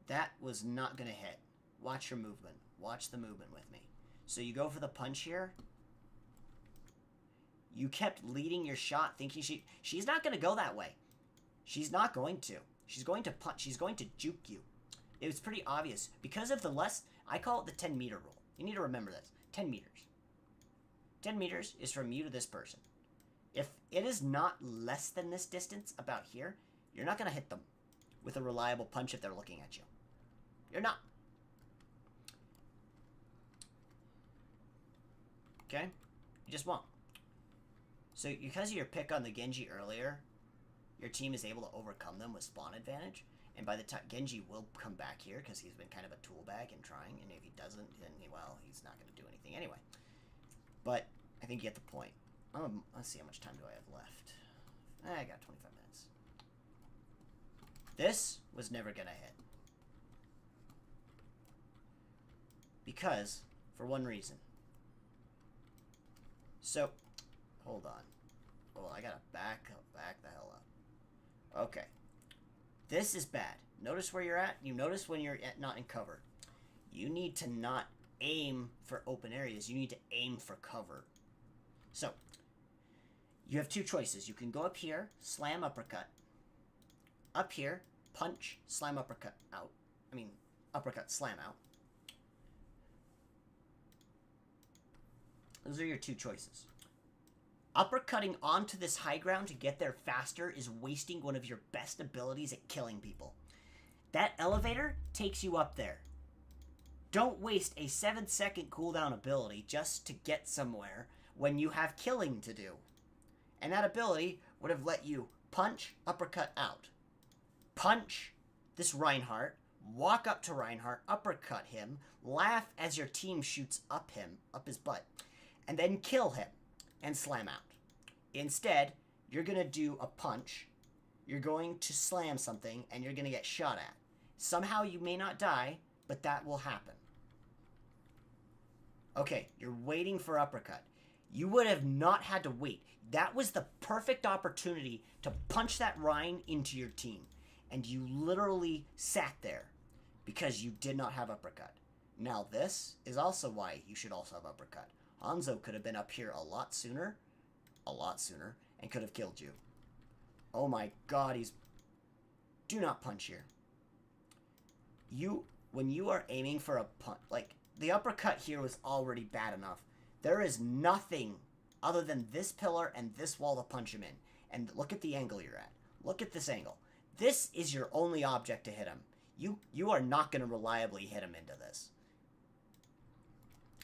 That was not going to hit. Watch your movement. Watch the movement with me. So you go for the punch here. You kept leading your shot thinking she's not going to go that way. She's not going to. She's going to punch. She's going to juke you. It was pretty obvious. Because of the less... I call it the 10-meter rule. You need to remember this. 10 meters. 10 meters is from you to this person. If it is not less than this distance, about here, you're not going to hit them with a reliable punch if they're looking at you. You're not. Okay? You just won't. So because of your pick on the Genji earlier, your team is able to overcome them with spawn advantage. And by the time Genji will come back here because he's been kind of a tool bag and trying. And if he doesn't, then, well, he's not going to do anything anyway. But I think you get the point. Let's see, how much time do I have left? I got 25 minutes. This was never going to hit. Because, for one reason. So, hold on. Oh, I gotta back the hell up. Okay. This is bad. Notice where you're at. You notice when you're not in cover. You need to not aim for open areas. You need to aim for cover. So, you have two choices. You can go up here, slam uppercut. Up here, punch, slam uppercut out. I mean, uppercut, slam out. Those are your two choices. Uppercutting onto this high ground to get there faster is wasting one of your best abilities at killing people. That elevator takes you up there. Don't waste a 7-second cooldown ability just to get somewhere when you have killing to do. And that ability would have let you punch, uppercut out. Punch this Reinhardt, walk up to Reinhardt, uppercut him, laugh as your team shoots up his butt, and then kill him and slam out. Instead, you're going to do a punch, you're going to slam something, and you're going to get shot at. Somehow you may not die, but that will happen. Okay, you're waiting for uppercut. You would have not had to wait. That was the perfect opportunity to punch that Rhine into your team. And you literally sat there because you did not have uppercut. Now this is also why you should also have uppercut. Hanzo could have been up here a lot sooner, and could have killed you. Oh my god, he's... Do not punch here. When you are aiming for a punch, like, the uppercut here was already bad enough. There is nothing other than this pillar and this wall to punch him in. And look at the angle you're at. Look at this angle. This is your only object to hit him. You are not going to reliably hit him into this.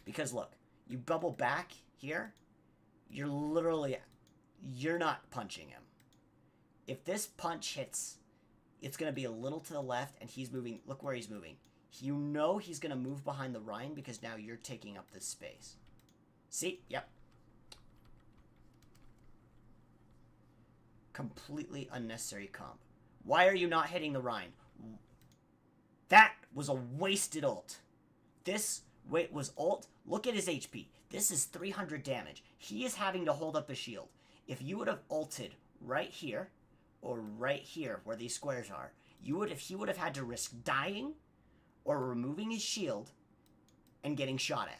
Because look, you bubble back here, you're not punching him. If this punch hits, it's going to be a little to the left and he's moving. Look where he's moving. You know he's going to move behind the Rhine because now you're taking up this space. See? Yep. Completely unnecessary comp. Why are you not hitting the Rhine? That was a wasted ult. This was ult. Look at his HP. This is 300 damage. He is having to hold up a shield. If you would have ulted right here, or right here where these squares are, he would have had to risk dying or removing his shield and getting shot at.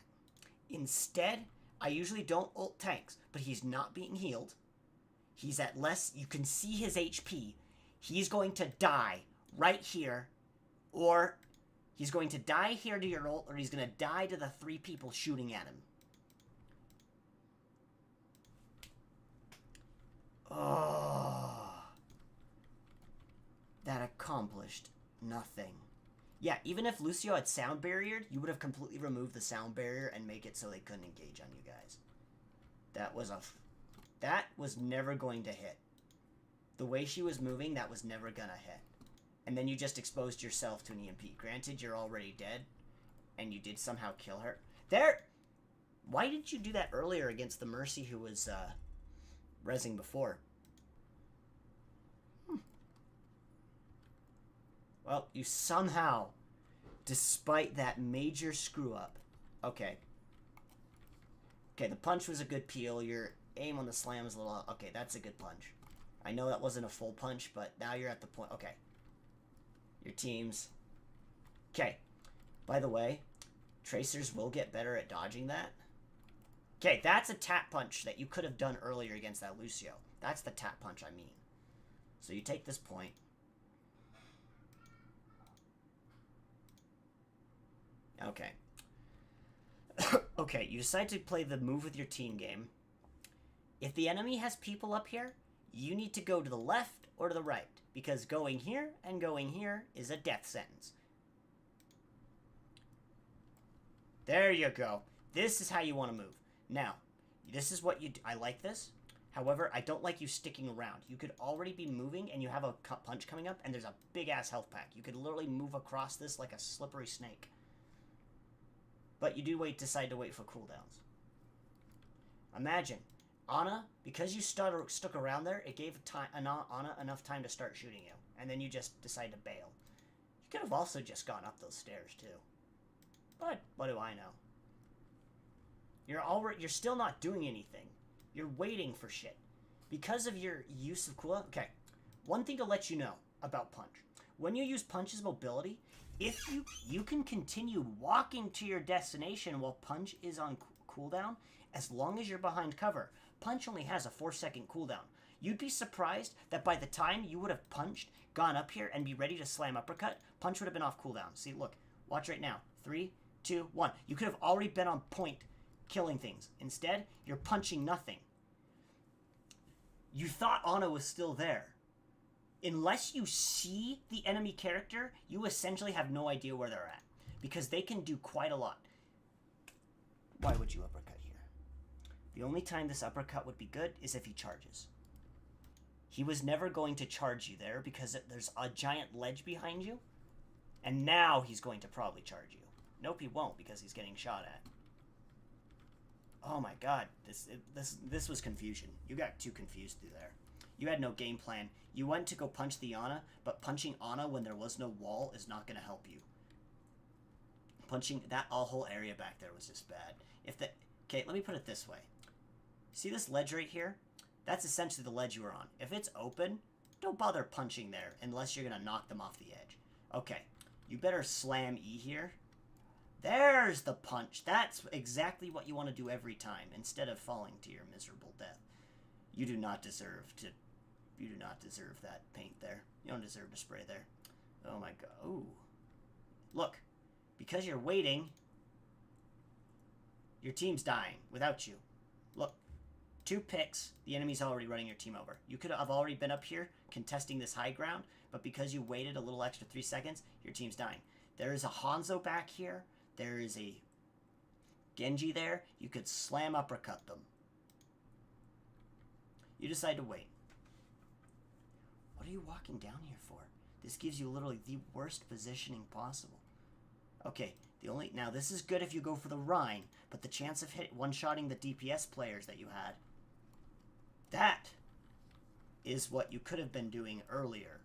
Instead, I usually don't ult tanks, but he's not being healed. He's at less, you can see his HP. He's going to die right here, or he's going to die here to your ult, or he's going to die to the 3 people shooting at him. Oh. That accomplished nothing. Yeah, even if Lucio had sound barriered, you would have completely removed the sound barrier and make it so they couldn't engage on you guys. That was never going to hit. The way she was moving, that was never gonna hit. And then you just exposed yourself to an EMP. Granted, you're already dead, and you did somehow kill her. Why didn't you do that earlier against the Mercy who was, rezzing before? Well, you somehow, despite that major screw-up... Okay. Okay, the punch was a good peel. Your aim on the slam is a little... Okay, that's a good punch. I know that wasn't a full punch, but now you're at the point... Okay. Your teams... Okay. By the way, Tracers will get better at dodging that. Okay, that's a tap punch that you could have done earlier against that Lucio. That's the tap punch I mean. So you take this point. Okay. Okay, you decide to play the move with your team game. If the enemy has people up here, you need to go to the left or to the right, because going here and going here is a death sentence. There you go. This is how you want to move. Now, this is what you do. I like this. However, I don't like you sticking around. You could already be moving and you have a punch coming up and there's a big-ass health pack. You could literally move across this like a slippery snake. But you do decide to wait for cooldowns. Imagine, Ana, because you stuck around there, it gave Ana enough time to start shooting you. And then you just decide to bail. You could have also just gone up those stairs, too. But what do I know? You're still not doing anything. You're waiting for shit. because of your use of cooldown. Okay, one thing to let you know about punch: when you use punch's mobility, if you can continue walking to your destination while punch is on cooldown, as long as you're behind cover. Punch only has a 4-second cooldown. You'd be surprised that by the time you would have punched, gone up here, and be ready to slam uppercut, punch would have been off cooldown. See, look, watch right now. 3, 2, 1. You could have already been on point killing things. Instead, you're punching nothing. You thought Ana was still there. Unless you see the enemy character, you essentially have no idea where they're at, because they can do quite a lot. Why would you uppercut here? The only time this uppercut would be good is if he charges. He was never going to charge you there because there's a giant ledge behind you, and now he's going to probably charge you. Nope, he won't because he's getting shot at. Oh my god, this was confusion. You got too confused through there. You had no game plan. You went to go punch the Ana, but punching Ana when there was no wall is not going to help you. Punching that whole area back there was just bad. Okay, let me put it this way. See this ledge right here? That's essentially the ledge you were on. If it's open, don't bother punching there unless you're going to knock them off the edge. Okay, you better slam E here. There's the punch. That's exactly what you want to do every time instead of falling to your miserable death. You do not deserve that paint there. You don't deserve to spray there. Oh my god. Ooh. Look, because you're waiting, your team's dying without you. Look, 2 picks, the enemy's already running your team over. You could have already been up here contesting this high ground, but because you waited a little extra 3 seconds, your team's dying. There is a Hanzo back here. There is a Genji there. You could slam uppercut them. You decide to wait. What are you walking down here for? This gives you literally the worst positioning possible. Okay, now this is good if you go for the Rhine, but the chance of one-shotting the DPS players that you had, that is what you could have been doing earlier.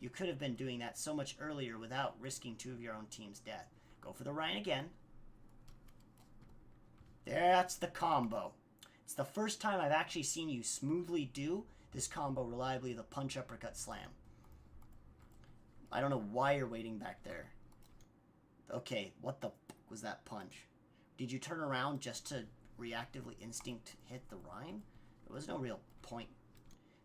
You could have been doing that so much earlier without risking 2 of your own team's death. Go for the Rhine again. That's the combo. It's the first time I've actually seen you smoothly do this combo reliably, the punch, uppercut, slam. I don't know why you're waiting back there. Okay, what the f*** was that punch? Did you turn around just to reactively instinct hit the Rhine? There was no real point.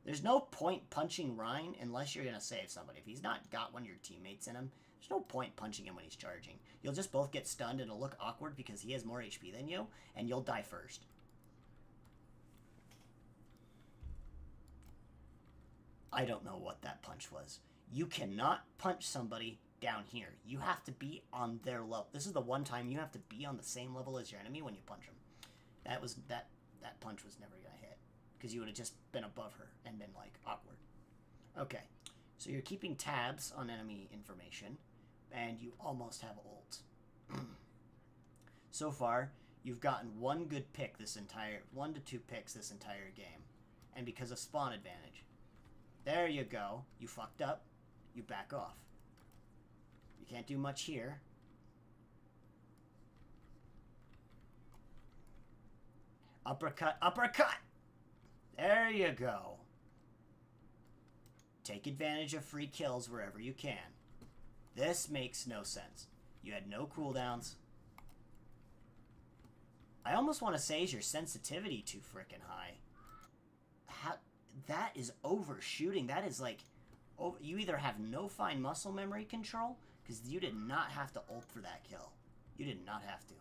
There's no point punching Rhine unless you're going to save somebody. If he's not got one of your teammates in him, there's no point punching him when he's charging. You'll just both get stunned and it'll look awkward because he has more HP than you, and you'll die first. I don't know what that punch was. You cannot punch somebody down here. You have to be on their level. This is the one time you have to be on the same level as your enemy when you punch them. That punch was never going to hit because you would have just been above her and been like awkward. Okay, so you're keeping tabs on enemy information and you almost have ult. So far, you've gotten 1 good pick 1 to 2 picks this entire game, and because of spawn advantage. There you go. You fucked up. You back off. You can't do much here. Uppercut, uppercut! There you go. Take advantage of free kills wherever you can. This makes no sense. You had no cooldowns. I almost want to say, is your sensitivity too frickin' high? That is overshooting. That is like, you either have no fine muscle memory control, because you did not have to ult for that kill. You did not have to.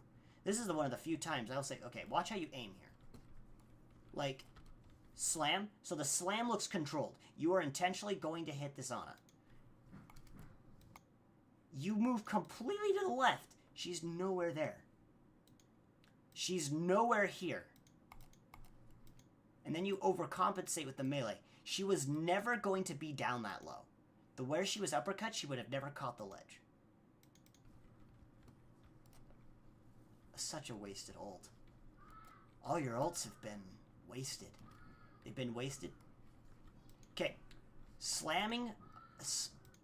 This is one of the few times I'll say, okay, watch how you aim here. Like, slam. So the slam looks controlled. You are intentionally going to hit this Ana. You move completely to the left. She's nowhere there. She's nowhere here. And then you overcompensate with the melee. She was never going to be down that low. Where she was uppercut, she would have never caught the ledge. Such a wasted ult. All your ults have been wasted. They've been wasted. Okay.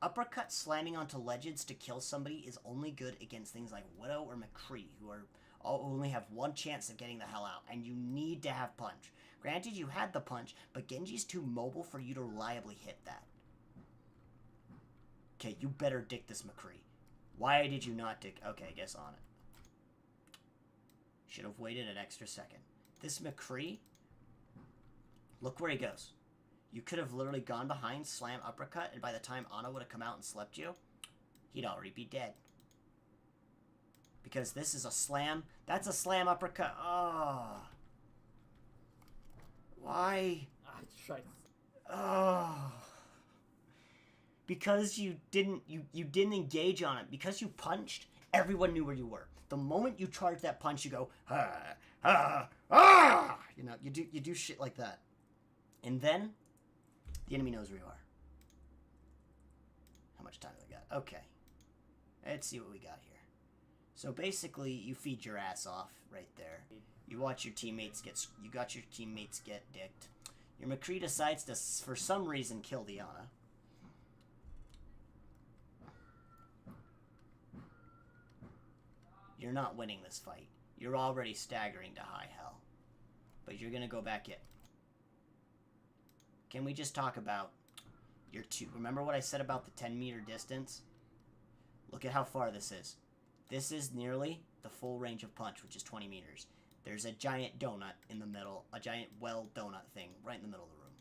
Uppercut slamming onto legends to kill somebody is only good against things like Widow or McCree, who are only have one chance of getting the hell out, and you need to have punch. Granted, you had the punch, but Genji's too mobile for you to reliably hit that. Okay, you better dick this McCree. Why did you not dick? Okay, I guess on it. Should have waited an extra second. This McCree, look where he goes. You could have literally gone behind, slam, uppercut, and by the time Ana would have come out and slept you, he'd already be dead. Because this is a slam. That's a slam uppercut. Oh. Why? Oh. Because you didn't engage on it. Because you punched, everyone knew where you were. The moment you charge that punch, you go, ah, ah, ah. You know, you do shit like that. And then the enemy knows where you are. How much time do we got? Okay. Let's see what we got here. So basically, you feed your ass off right there. You watch your teammates get... You got your teammates get dicked. Your McCree decides to, for some reason, kill the Ana. You're not winning this fight. You're already staggering to high hell. But you're going to go back in. Can we just talk about your two... Remember what I said about the 10-meter distance? Look at how far this is. This is nearly the full range of punch, which is 20 meters. There's a giant donut in the middle, a giant well donut thing right in the middle of the room.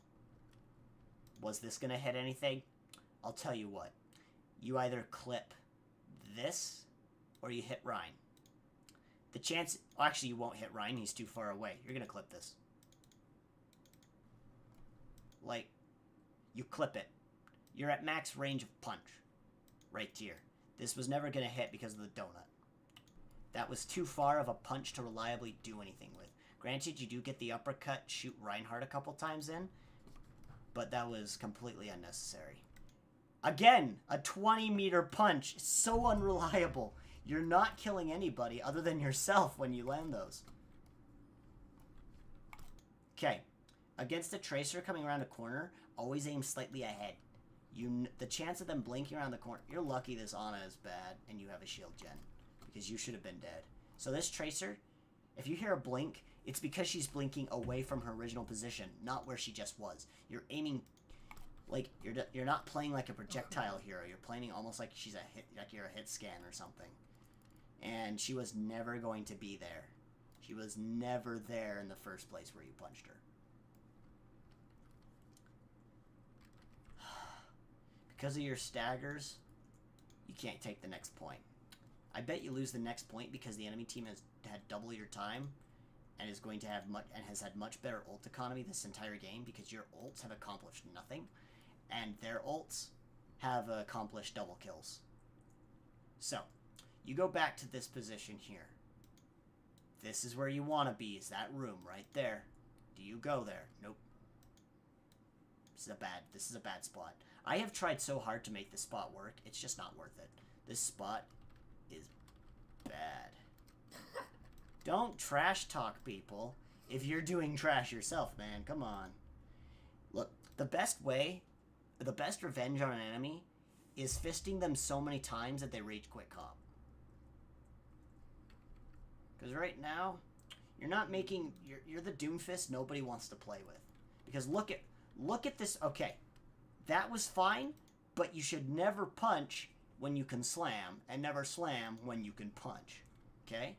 Was this going to hit anything? I'll tell you what. You either clip this or you hit Ryan. The chance... Actually, you won't hit Ryan. He's too far away. You're going to clip this. Like, you clip it. You're at max range of punch. Right here. This was never going to hit because of the donut. That was too far of a punch to reliably do anything with. Granted, you do get the uppercut, shoot Reinhardt a couple times in, but that was completely unnecessary. Again, a 20-meter punch. It's so unreliable. You're not killing anybody other than yourself when you land those. Okay. Against a Tracer coming around a corner, always aim slightly ahead. The chance of them blinking around the corner... You're lucky this Ana is bad and you have a shield gen. Because you should have been dead. So this Tracer, if you hear a blink, it's because she's blinking away from her original position, not where she just was. You're aiming... Like, you're not playing like a projectile hero. You're playing almost like she's a hit... Like you're a hit scan or something. And she was never going to be there. She was never there in the first place where you punched her. Because of your staggers, you can't take the next point. I bet you lose the next point because the enemy team has had double your time and is going to have has had much better ult economy this entire game because your ults have accomplished nothing and their ults have accomplished double kills. So, you go back to this position here. This is where you want to be, is that room right there. Do you go there? Nope. This is a bad spot. I have tried so hard to make this spot work, it's just not worth it. This spot is bad. Don't trash talk people if you're doing trash yourself, man. Come on. Look, the best revenge on an enemy is fisting them so many times that they rage quit comp. Because right now, you're not making... You're the Doomfist nobody wants to play with. Because look at this... Okay. That was fine, but you should never punch when you can slam, and never slam when you can punch. Okay?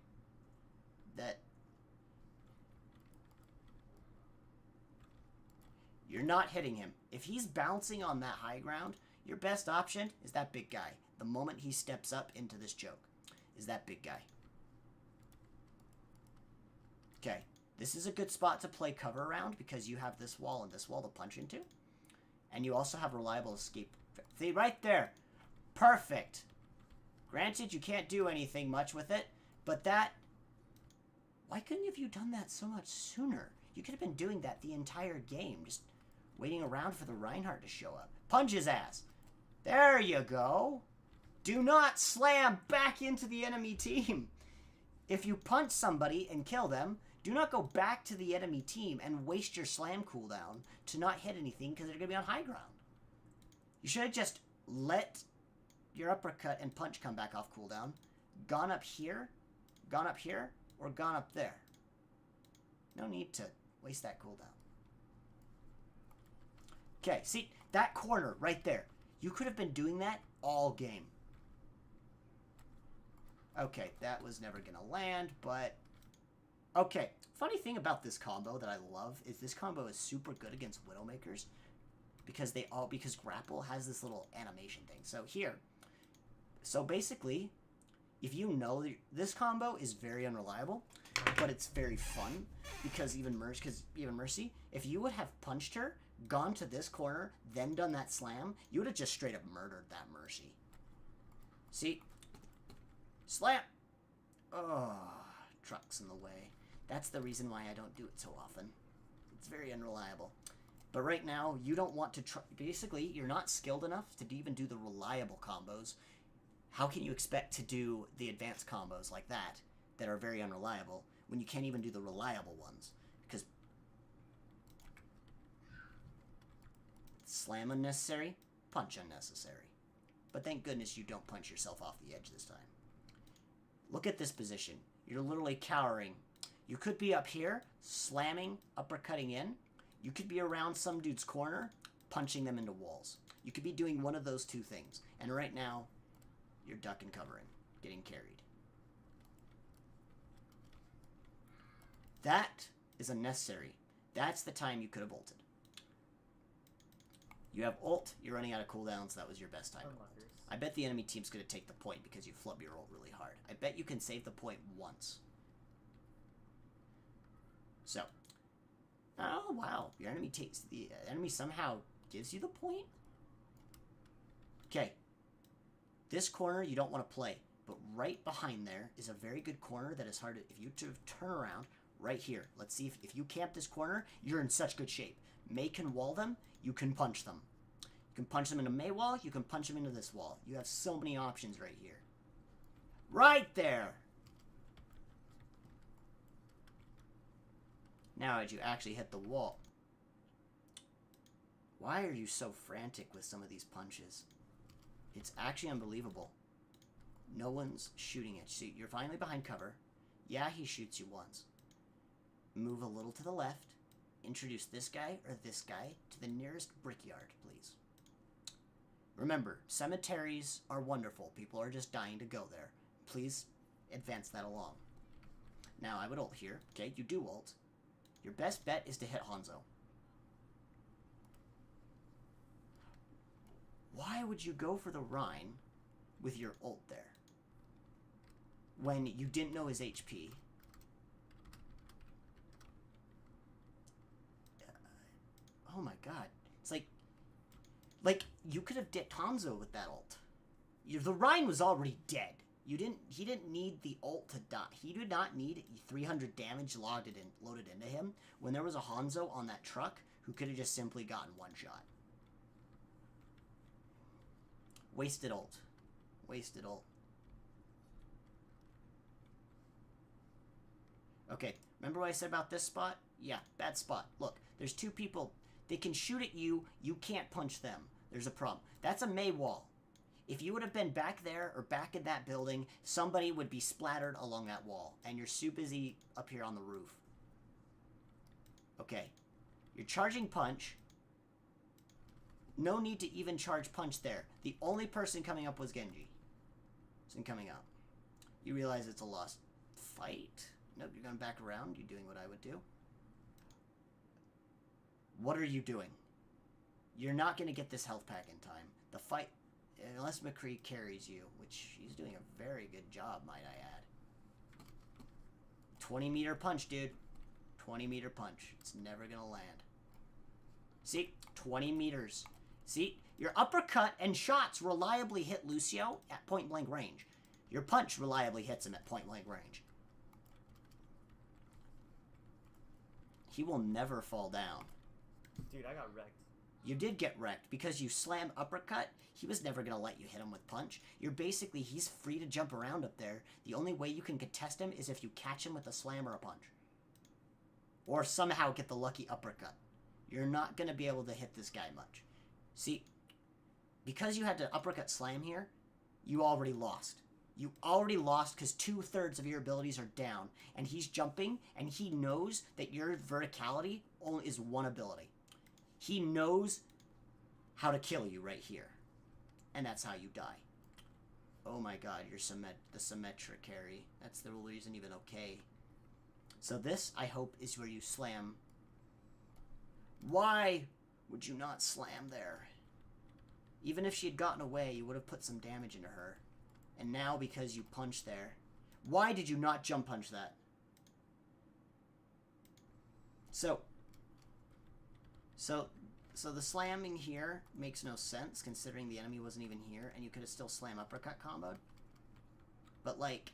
You're not hitting him. If he's bouncing on that high ground, your best option is that big guy. The moment he steps up into this choke, is that big guy. Okay. This is a good spot to play cover around because you have this wall and this wall to punch into. And you also have reliable escape. See, right there. Perfect. Granted, you can't do anything much with it, but that... Why couldn't have you done that so much sooner? You could have been doing that the entire game, just waiting around for the Reinhardt to show up. Punch his ass. There you go. Do not slam back into the enemy team. If you punch somebody and kill them, do not go back to the enemy team and waste your slam cooldown to not hit anything because they're going to be on high ground. You should have just let your uppercut and punch come back off cooldown, gone up here, or gone up there. No need to waste that cooldown. Okay, see, that corner right there. You could have been doing that all game. Okay, that was never going to land, but... Okay, funny thing about this combo that I love is this combo is super good against Widowmakers because Grapple has this little animation thing. So basically, if you know this combo is very unreliable, but it's very fun because even Mercy, if you would have punched her, gone to this corner, then done that slam, you would have just straight up murdered that Mercy. See? Slam! Oh, truck's in the way. That's the reason why I don't do it so often. It's very unreliable. But right now, you don't want to try... Basically, you're not skilled enough to even do the reliable combos. How can you expect to do the advanced combos like that are very unreliable when you can't even do the reliable ones? Because slam unnecessary, punch unnecessary. But thank goodness you don't punch yourself off the edge this time. Look at this position. You're literally cowering. You could be up here, slamming, uppercutting in. You could be around some dude's corner, punching them into walls. You could be doing one of those two things. And right now, you're duck and covering, getting carried. That is unnecessary. That's the time you could have ulted. You have ult, you're running out of cooldowns, that was your best time to ult. I bet the enemy team's going to take the point because you flub your ult really hard. I bet you can save the point once. So. Oh, wow. Your enemy takes... The enemy somehow gives you the point? Okay. This corner you don't want to play. But right behind there is a very good corner that is hard to... If you turn around right here. Let's see if you camp this corner, you're in such good shape. Mei can wall them. You can punch them. You can punch them into Mei wall. You can punch them into this wall. You have so many options right here. Right there! Now, did you actually hit the wall? Why are you so frantic with some of these punches? It's actually unbelievable. No one's shooting at you. You're finally behind cover. Yeah, he shoots you once. Move a little to the left. Introduce this guy or this guy to the nearest brickyard, please. Remember, cemeteries are wonderful. People are just dying to go there. Please advance that along. Now, I would ult here. Okay, you do ult. Your best bet is to hit Hanzo. Why would you go for the Rhine with your ult there? When you didn't know his HP. Oh my god. It's like you could have dipped Hanzo with that ult. The Rhine was already dead. He didn't need the ult to die. He did not need 300 damage loaded into him when there was a Hanzo on that truck who could have just simply gotten one shot. Wasted ult. Wasted ult. Okay, remember what I said about this spot? Yeah, bad spot. Look, there's two people. They can shoot at you. You can't punch them. There's a problem. That's a Mei wall. If you would have been back there or back in that building, somebody would be splattered along that wall. And you're so busy up here on the roof. Okay. You're charging punch. No need to even charge punch there. The only person coming up was Genji. Isn't coming up. You realize it's a lost fight? Nope, you're going back around. You're doing what I would do. What are you doing? You're not going to get this health pack in time. The fight... Unless McCree carries you, which he's doing a very good job, might I add. 20-meter punch, dude. 20-meter punch. It's never going to land. See? 20 meters. See? Your uppercut and shots reliably hit Lucio at point-blank range. Your punch reliably hits him at point-blank range. He will never fall down. Dude, I got wrecked. You did get wrecked because you slam uppercut. He was never going to let you hit him with punch. He's free to jump around up there. The only way you can contest him is if you catch him with a slam or a punch. Or somehow get the lucky uppercut. You're not going to be able to hit this guy much. See, because you had to uppercut slam here, you already lost. You already lost because 2/3 of your abilities are down. And he's jumping, and he knows that your verticality only is one ability. He knows how to kill you right here. And that's how you die. Oh my god, you're the Symmetra carry. That's the reason even okay. So this, I hope, is where you slam. Why would you not slam there? Even if she had gotten away, you would have put some damage into her. And now, because you punched there... Why did you not jump punch that? So the slamming here makes no sense, considering the enemy wasn't even here, and you could have still slam uppercut comboed. But, like,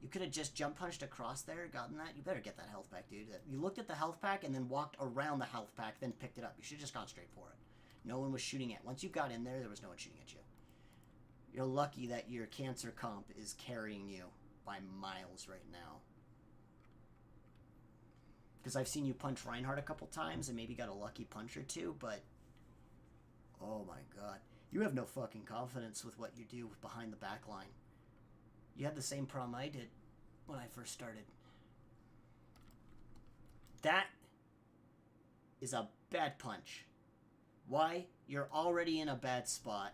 you could have just jump punched across there, gotten that. You better get that health pack, dude. You looked at the health pack and then walked around the health pack, then picked it up. You should have just gone straight for it. No one was shooting at. Once you got in there, there was no one shooting at you. You're lucky that your cancer comp is carrying you by miles right now. Because I've seen you punch Reinhardt a couple times and maybe got a lucky punch or two, but... Oh my god. You have no fucking confidence with what you do behind the back line. You had the same problem I did when I first started. That is a bad punch. Why? You're already in a bad spot.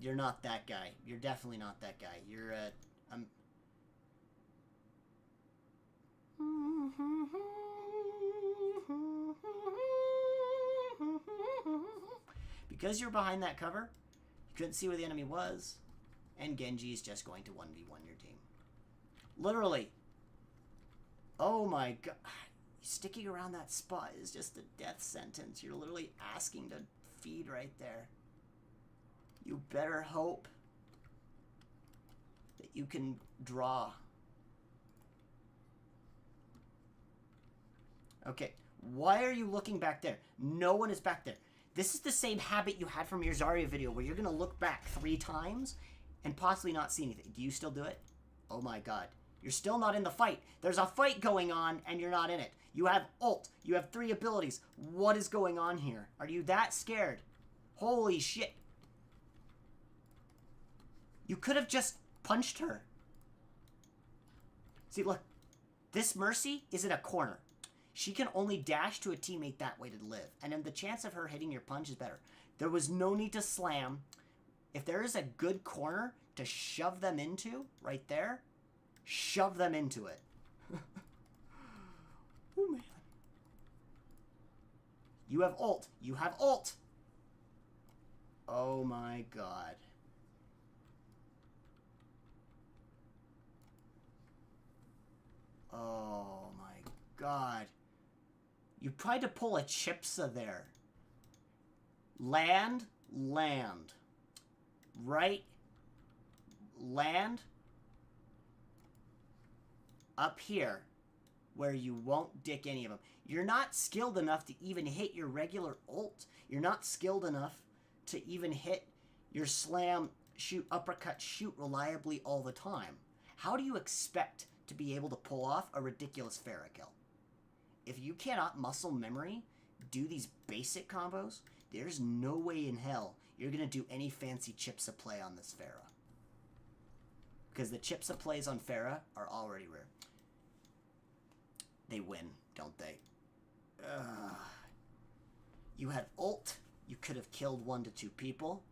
You're not that guy. You're definitely not that guy. You're because you're behind that cover, you couldn't see where the enemy was, and Genji's just going to 1v1 your team. Literally. Oh my god. Sticking around that spot is just a death sentence. You're literally asking to feed right there. You better hope that you can draw. Okay, why are you looking back there? No one is back there. This is the same habit you had from your Zarya video where you're going to look back 3 times and possibly not see anything. Do you still do it? Oh my god. You're still not in the fight. There's a fight going on and you're not in it. You have ult. You have 3 abilities. What is going on here? Are you that scared? Holy shit. You could have just punched her. See, look. This Mercy is in a corner. She can only dash to a teammate that way to live. And then the chance of her hitting your punch is better. There was no need to slam. If there is a good corner to shove them into, right there, shove them into it. Oh, man. You have ult. You have ult. Oh, my God. Oh, my God. You tried to pull a Chipsa there. Land. Right. Land. Up here. Where you won't dick any of them. You're not skilled enough to even hit your regular ult. You're not skilled enough to even hit your slam, shoot, uppercut, shoot reliably all the time. How do you expect to be able to pull off a ridiculous Pharah kill? If you cannot muscle memory do these basic combos, there's no way in hell you're going to do any fancy Chipsa play on this Pharah. Because the Chipsa plays on Pharah are already rare. They win, don't they? You had ult. You could have killed 1 to 2 people.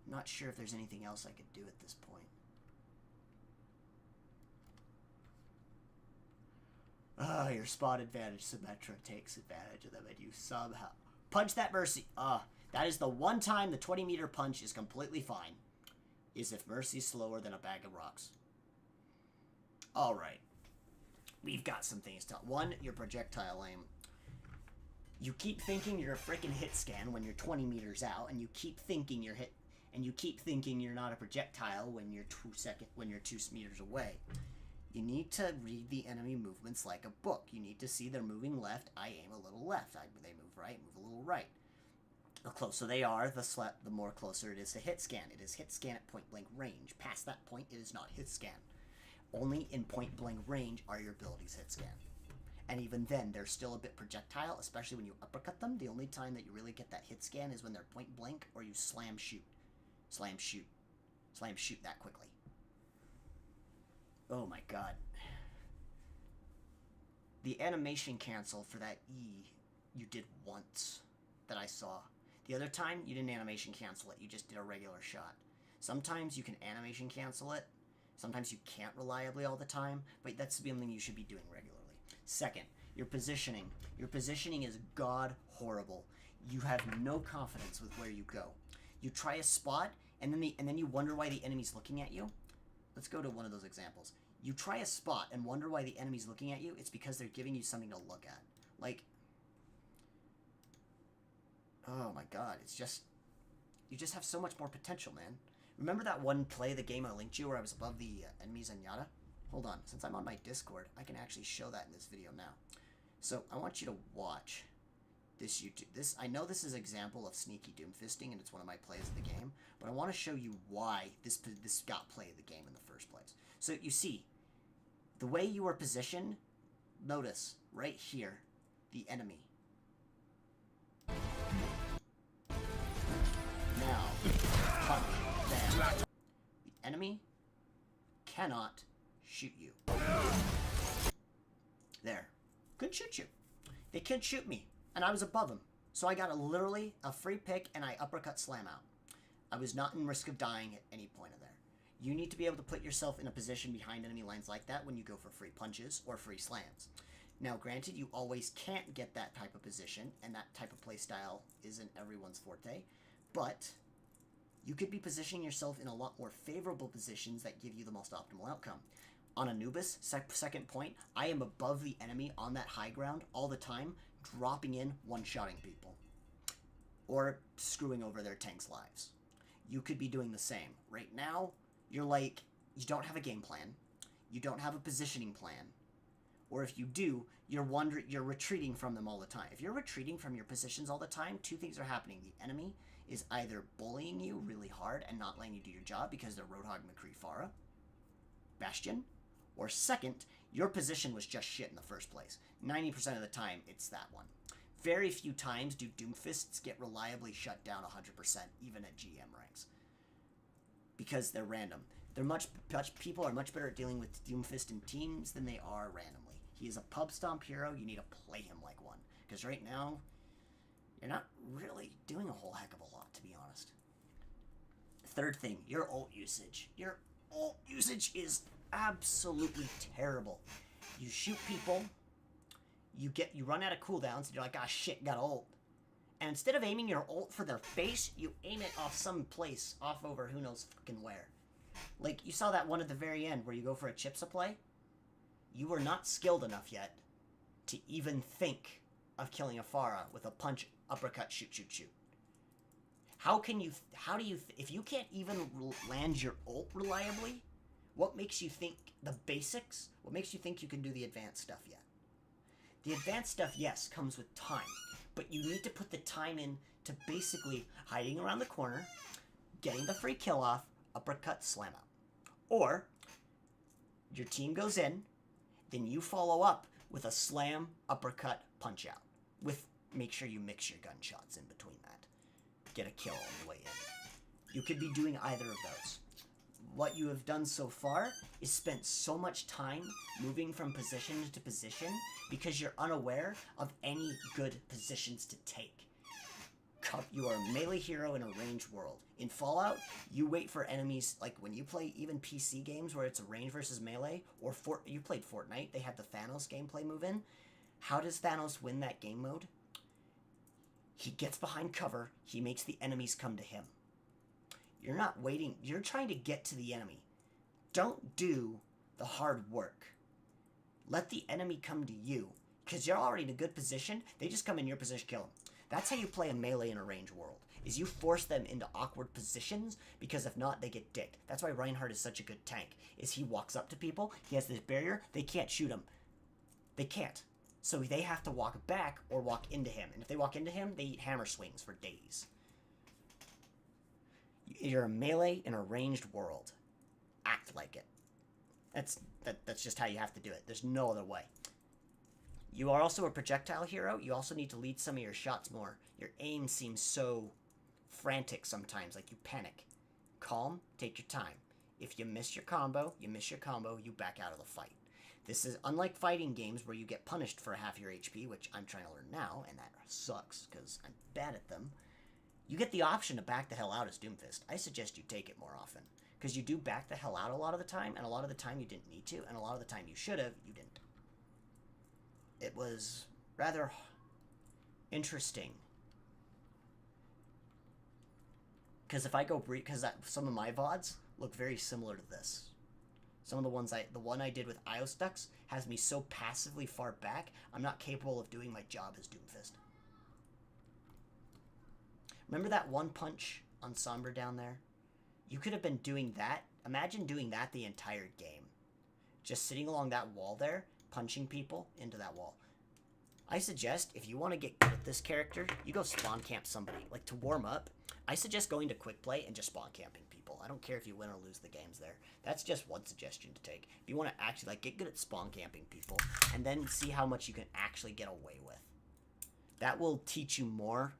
Not sure if there's anything else I could do at this point. Your spot advantage. Symmetra takes advantage of them and you somehow... Punch that Mercy. That is the one time the 20-meter punch is completely fine. Is if Mercy's slower than a bag of rocks. Alright. We've got some things to... 1, your projectile aim. You keep thinking you're a freaking hit scan when you're 20 meters out, and you keep thinking you're hit... And you keep thinking you're not a projectile when you're 2 meters away. You need to read the enemy movements like a book. You need to see they're moving left. I aim a little left. They move right, move a little right. The closer they are, the more closer it is to hit scan. It is hit scan at point blank range. Past that point, it is not hit scan. Only in point blank range are your abilities hit scan. And even then, they're still a bit projectile, especially when you uppercut them. The only time that you really get that hit scan is when they're point blank or you slam shoot. Slam shoot. Slam shoot that quickly. Oh my god. The animation cancel for that E you did once that I saw. The other time, you didn't animation cancel it. You just did a regular shot. Sometimes you can animation cancel it. Sometimes you can't reliably all the time, but that's something you should be doing regularly. Second, your positioning. Your positioning is god horrible. You have no confidence with where you go. You try a spot, and then you wonder why the enemy's looking at you. Let's go to one of those examples. You try a spot and wonder why the enemy's looking at you. It's because they're giving you something to look at. Like, oh my god, it's just, you just have so much more potential, man. Remember that one play, the game I linked you, where I was above the enemies and yada? Hold on, since I'm on my Discord, I can actually show that in this video now. So, I want you to watch this YouTube. I know this is an example of sneaky doomfisting, and it's one of my plays of the game, but I want to show you why this got play of the game in the first place. So, you see, the way you are positioned, notice, right here, the enemy. Now, punch, bam. The enemy cannot shoot you. There. Couldn't shoot you. They can't shoot me. And I was above them. So I got literally a free pick and I uppercut slam out. I was not in risk of dying at any point in there. You need to be able to put yourself in a position behind enemy lines like that when you go for free punches or free slams. Now, granted, you always can't get that type of position, and that type of play style isn't everyone's forte, but you could be positioning yourself in a lot more favorable positions that give you the most optimal outcome. On Anubis, second point, I am above the enemy on that high ground all the time, dropping in, one-shotting people. Or screwing over their tank's lives. You could be doing the same. Right now, you're like, you don't have a game plan. You don't have a positioning plan. Or if you do, you're retreating from them all the time. If you're retreating from your positions all the time, two things are happening. The enemy is either bullying you really hard and not letting you do your job because they're Roadhog, McCree, Farah, Bastion, or second, your position was just shit in the first place. 90% of the time, it's that one. Very few times do Doomfists get reliably shut down 100%, even at GM ranks. Because they're random. People are much better at dealing with Doomfist in teams than they are randomly. He is a pub stomp hero, you need to play him like one. Because right now, you're not really doing a whole heck of a lot, to be honest. Third thing, your ult usage. Your ult usage is absolutely terrible. You shoot people, you run out of cooldowns, and you're like, ah shit, got ult. And instead of aiming your ult for their face, you aim it off some place, off over who knows fucking where. Like, you saw that one at the very end where you go for a chip supply? You were not skilled enough yet to even think of killing a Farah with a punch, uppercut, shoot, shoot, shoot. If you can't even land your ult reliably, what makes you think the basics? What makes you think you can do the advanced stuff yet? The advanced stuff, yes, comes with time, but you need to put the time in to basically hiding around the corner, getting the free kill off, uppercut, slam out. Or, your team goes in, then you follow up with a slam, uppercut, punch out. Make sure you mix your gunshots in between that. Get a kill on the way in. You could be doing either of those. What you have done so far is spent so much time moving from position to position because you're unaware of any good positions to take. You are a melee hero in a ranged world. In Fallout, you wait for enemies, like when you play even PC games where it's a range versus melee, or you played Fortnite, they had the Thanos gameplay move in. How does Thanos win that game mode? He gets behind cover, he makes the enemies come to him. You're not waiting, you're trying to get to the enemy. Don't do the hard work. Let the enemy come to you, because you're already in a good position, they just come in your position, kill them. That's how you play a melee in a range world, is you force them into awkward positions, because if not, they get dicked. That's why Reinhardt is such a good tank, is he walks up to people, he has this barrier, they can't shoot him. They can't. So they have to walk back or walk into him. And if they walk into him, they eat hammer swings for days. You're a melee in a ranged world. Act like it. That's just how you have to do it. There's no other way. You are also a projectile hero. You also need to lead some of your shots more. Your aim seems so frantic sometimes, like you panic. Calm, take your time. If you miss your combo, you back out of the fight. This is unlike fighting games where you get punished for half your HP, which I'm trying to learn now, and that sucks because I'm bad at them. You get the option to back the hell out as Doomfist. I suggest you take it more often, because you do back the hell out a lot of the time, and a lot of the time you didn't need to, and a lot of the time you should have, you didn't. It was rather interesting. Because if I go because some of my VODs look very similar to this. Some of the ones the one I did with Iostux has me so passively far back, I'm not capable of doing my job as Doomfist. Remember that one punch on Sombra down there? You could have been doing that. Imagine doing that the entire game. Just sitting along that wall there, punching people into that wall. I suggest, if you want to get good at this character, you go spawn camp somebody. Like, to warm up, I suggest going to quick play and just spawn camping people. I don't care if you win or lose the games there. That's just one suggestion to take. If you want to actually, like, get good at spawn camping people, and then see how much you can actually get away with. That will teach you more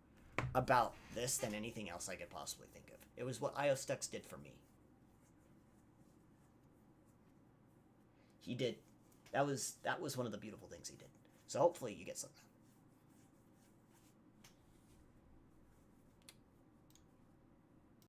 about this than anything else I could possibly think of. It was what Iostux did for me. He did. That was one of the beautiful things he did. So hopefully you get something.